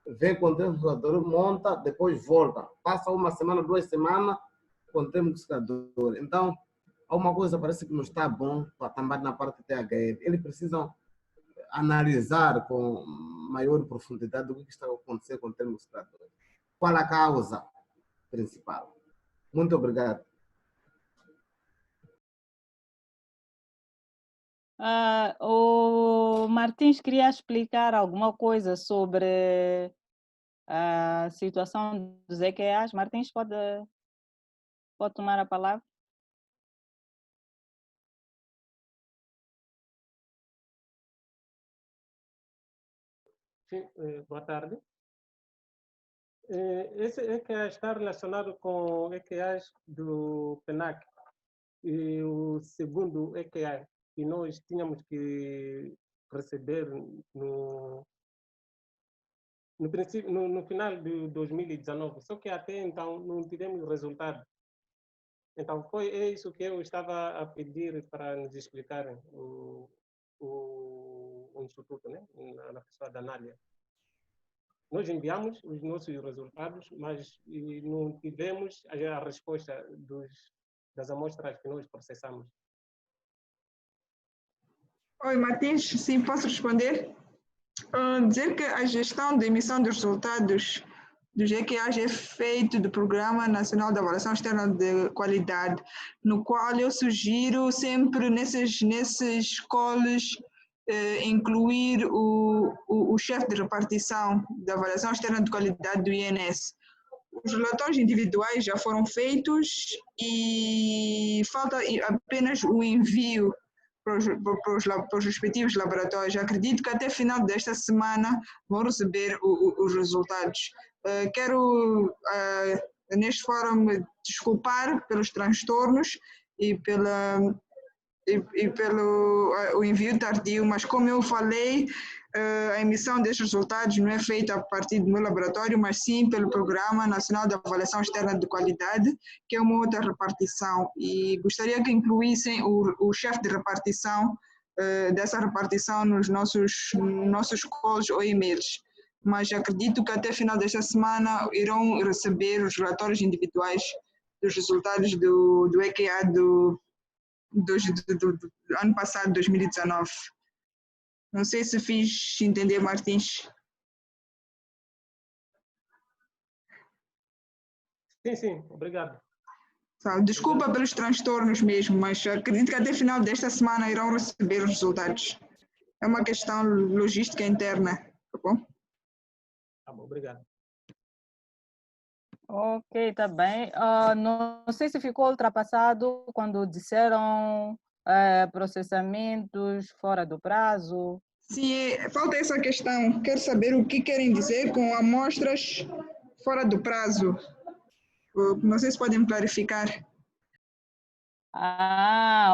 vê com o termociclador, monta, depois volta. Passa 1 semana, 2 semanas com o termociclador. Então, alguma coisa parece que não está bom também na parte THL. Eles precisam analisar com maior profundidade o que está a acontecer com o termociclador. Qual a causa principal? Muito obrigado. O Martins queria explicar alguma coisa sobre a situação dos EQAs. Martins, pode tomar a palavra? Sim, boa tarde. Esse EQA está relacionado com EQAs do PENAC. E o segundo EQA que nós tínhamos que receber no final de 2019, só que até então não tivemos resultado. Então, é isso que eu estava a pedir para nos explicarem o Instituto, né? Na pessoa da Nádia. Nós enviamos os nossos resultados, mas não tivemos a resposta das amostras que nós processamos. Oi, Martins, sim, posso responder? Dizer que a gestão de emissão dos resultados do GQAs é feito do Programa Nacional de Avaliação Externa de Qualidade, no qual eu sugiro sempre nesses calls incluir o chefe de repartição da avaliação externa de qualidade do INS. Os relatórios individuais já foram feitos e falta apenas o envio para os respectivos laboratórios. Acredito que até final desta semana vão receber os resultados. Quero, neste fórum, me desculpar pelos transtornos e pelo o envio tardio, mas como eu falei, a emissão destes resultados não é feita a partir do meu laboratório, mas sim pelo Programa Nacional de Avaliação Externa de Qualidade, que é uma outra repartição, e gostaria que incluíssem o chefe de repartição dessa repartição nos nossos calls ou e-mails. Mas acredito que até final desta semana irão receber os relatórios individuais dos resultados do EQA do ano passado, 2019. Não sei se fiz entender, Martins. Sim, obrigado. Desculpa pelos transtornos mesmo, mas acredito que até final desta semana irão receber os resultados. É uma questão logística interna, tá bom? Tá bom, obrigado. Ok, tá bem. Não sei se ficou ultrapassado quando disseram processamentos fora do prazo. Sim, falta essa questão. Quero saber o que querem dizer com amostras fora do prazo. Não sei se podem clarificar.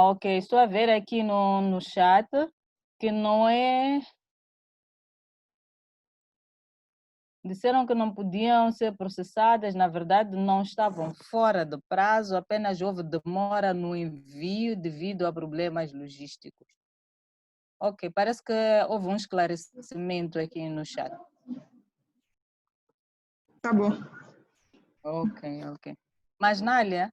Ok. Estou a ver aqui no chat que não é... Disseram que não podiam ser processadas, na verdade não estavam fora do prazo, apenas houve demora no envio devido a problemas logísticos. Ok, parece que houve um esclarecimento aqui no chat. Tá bom. Ok. Mas, Nália,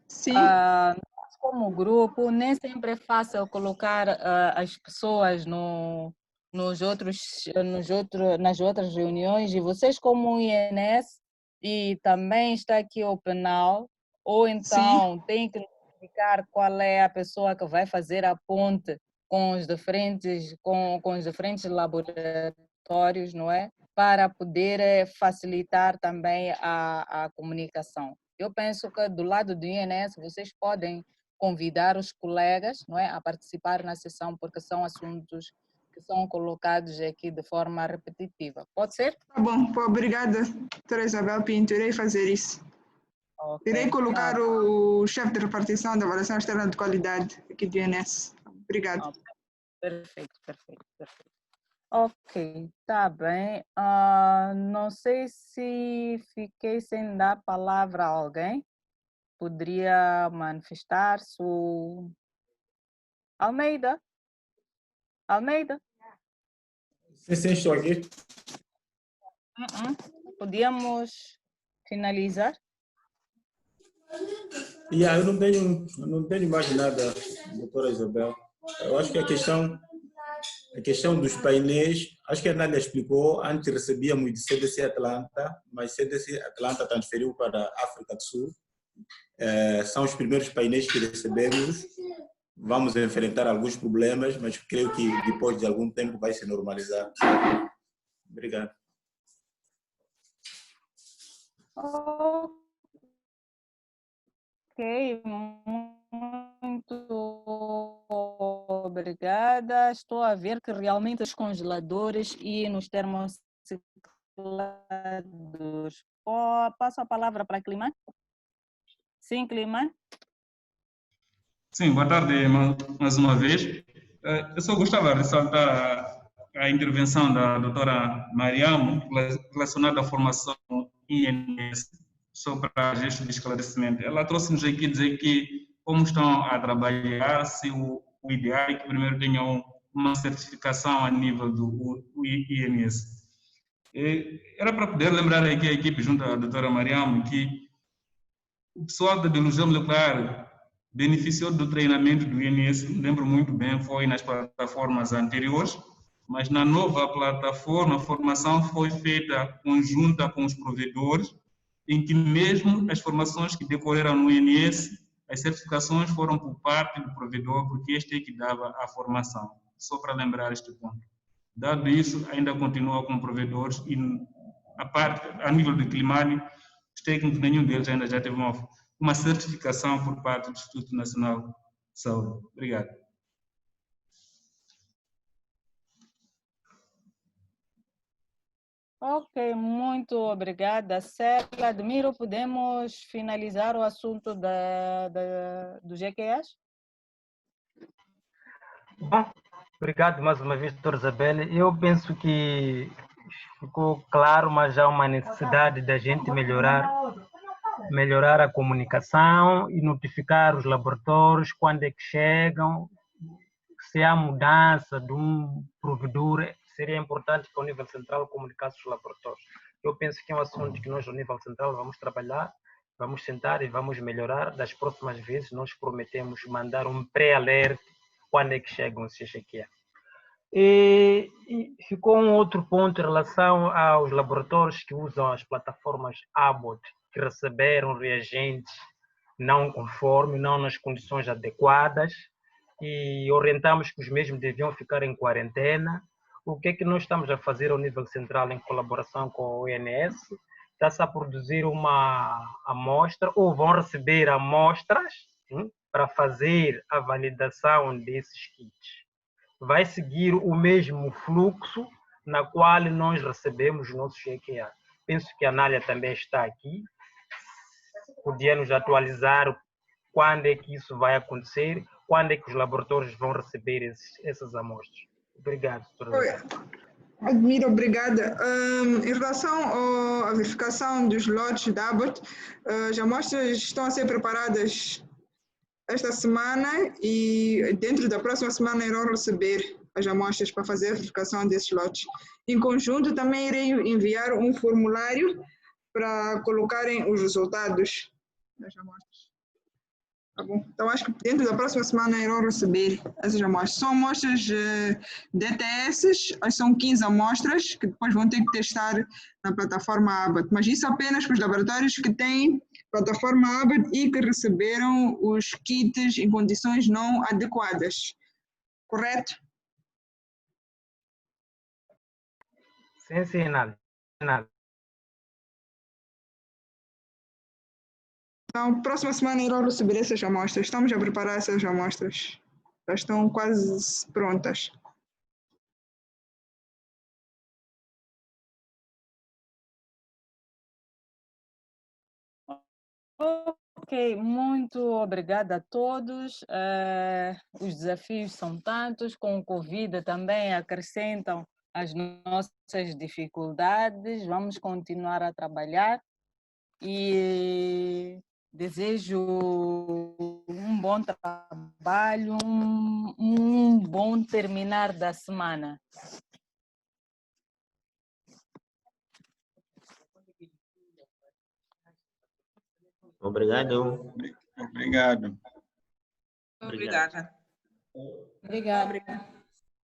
sim. Nós como grupo, nem sempre é fácil colocar as pessoas nas outras reuniões, e vocês como INS, e também está aqui o penal, ou então tem que identificar qual é a pessoa que vai fazer a ponte com os diferentes laboratórios, não é? Para poder facilitar também a comunicação. Eu penso que do lado do INS vocês podem convidar os colegas, não é, a participar na sessão, porque são assuntos que são colocados aqui de forma repetitiva. Pode ser? Tá bom, pô, obrigada, doutora Isabel Pinto, irei fazer isso. Okay. Irei colocar o chefe de repartição da avaliação externa de qualidade aqui do INS. Obrigada. Perfeito. Ok, tá bem. Não sei se fiquei sem dar palavra a alguém. Poderia manifestar-se o Almeida? Sim, estou aqui. Podíamos finalizar? Eu não tenho mais nada, doutora Isabel. Eu acho que a questão dos painéis, acho que a Nália explicou, antes recebíamos de CDC Atlanta, mas CDC Atlanta transferiu para a África do Sul. São os primeiros painéis que recebemos. Vamos enfrentar alguns problemas, mas creio que depois de algum tempo vai se normalizar. Obrigado. Ok, muito obrigada. Estou a ver que realmente os congeladores e nos termocicladores. Passo a palavra para Climan. Sim, Climan. Sim, boa tarde mais uma vez. Eu só gostava de ressaltar a intervenção da doutora Mariamo relacionada à formação INS, só para gesto de esclarecimento. Ela trouxe-nos aqui dizer que, como estão a trabalhar, se o ideal é que primeiro tenham uma certificação a nível do INS. Era para poder lembrar aqui a equipe junto à doutora Mariamo que o pessoal da biologia molecular beneficiou do treinamento do INS, lembro muito bem, foi nas plataformas anteriores, mas na nova plataforma a formação foi feita conjunta com os provedores, em que mesmo as formações que decorreram no INS, as certificações foram por parte do provedor, porque este é que dava a formação, só para lembrar este ponto. Dado isso, ainda continua com provedores e a nível de Climane, os técnicos, nenhum deles ainda já teve uma certificação por parte do Instituto Nacional de Saúde. Obrigado. Ok, muito obrigada, Célia. Admiro, podemos finalizar o assunto do GQS? Bom, obrigado mais uma vez, doutora Isabel. Eu penso que ficou claro, mas há uma necessidade da gente melhorar a comunicação e notificar os laboratórios quando é que chegam. Se há mudança de um provedor, seria importante que o nível central comunicasse os laboratórios. Eu penso que é um assunto que nós, no nível central, vamos trabalhar, vamos sentar e vamos melhorar. Das próximas vezes, nós prometemos mandar um pré-alerta quando é que chegam os CGQA. E ficou um outro ponto em relação aos laboratórios que usam as plataformas Abbott, que receberam reagentes não conforme, não nas condições adequadas, e orientamos que os mesmos deviam ficar em quarentena. O que é que nós estamos a fazer ao nível central em colaboração com o ONS? Está-se a produzir uma amostra, ou vão receber amostras para fazer a validação desses kits. Vai seguir o mesmo fluxo na qual nós recebemos os nossos EQA. Penso que a Nália também está aqui. Podia nos atualizar quando é que isso vai acontecer, quando é que os laboratórios vão receber essas amostras. Obrigado, doutora. Admiro, obrigada. Em relação à verificação dos lotes da Abbott, as amostras estão a ser preparadas esta semana e dentro da próxima semana irão receber as amostras para fazer a verificação desses lotes. Em conjunto, também irei enviar um formulário para colocarem os resultados das amostras. Tá bom? Então, acho que dentro da próxima semana irão receber essas amostras. São amostras DTS, são 15 amostras que depois vão ter que testar na plataforma Abbott, mas isso apenas para os laboratórios que têm plataforma Abbott e que receberam os kits em condições não adequadas. Correto? Sim, nada. Então, próxima semana irão receber essas amostras. Estamos a preparar essas amostras. Já estão quase prontas. Ok, muito obrigada a todos. Os desafios são tantos, com o Covid também acrescentam as nossas dificuldades. Vamos continuar a trabalhar e desejo um bom trabalho, um bom terminar da semana. Obrigado. Obrigado. Obrigada. Obrigada.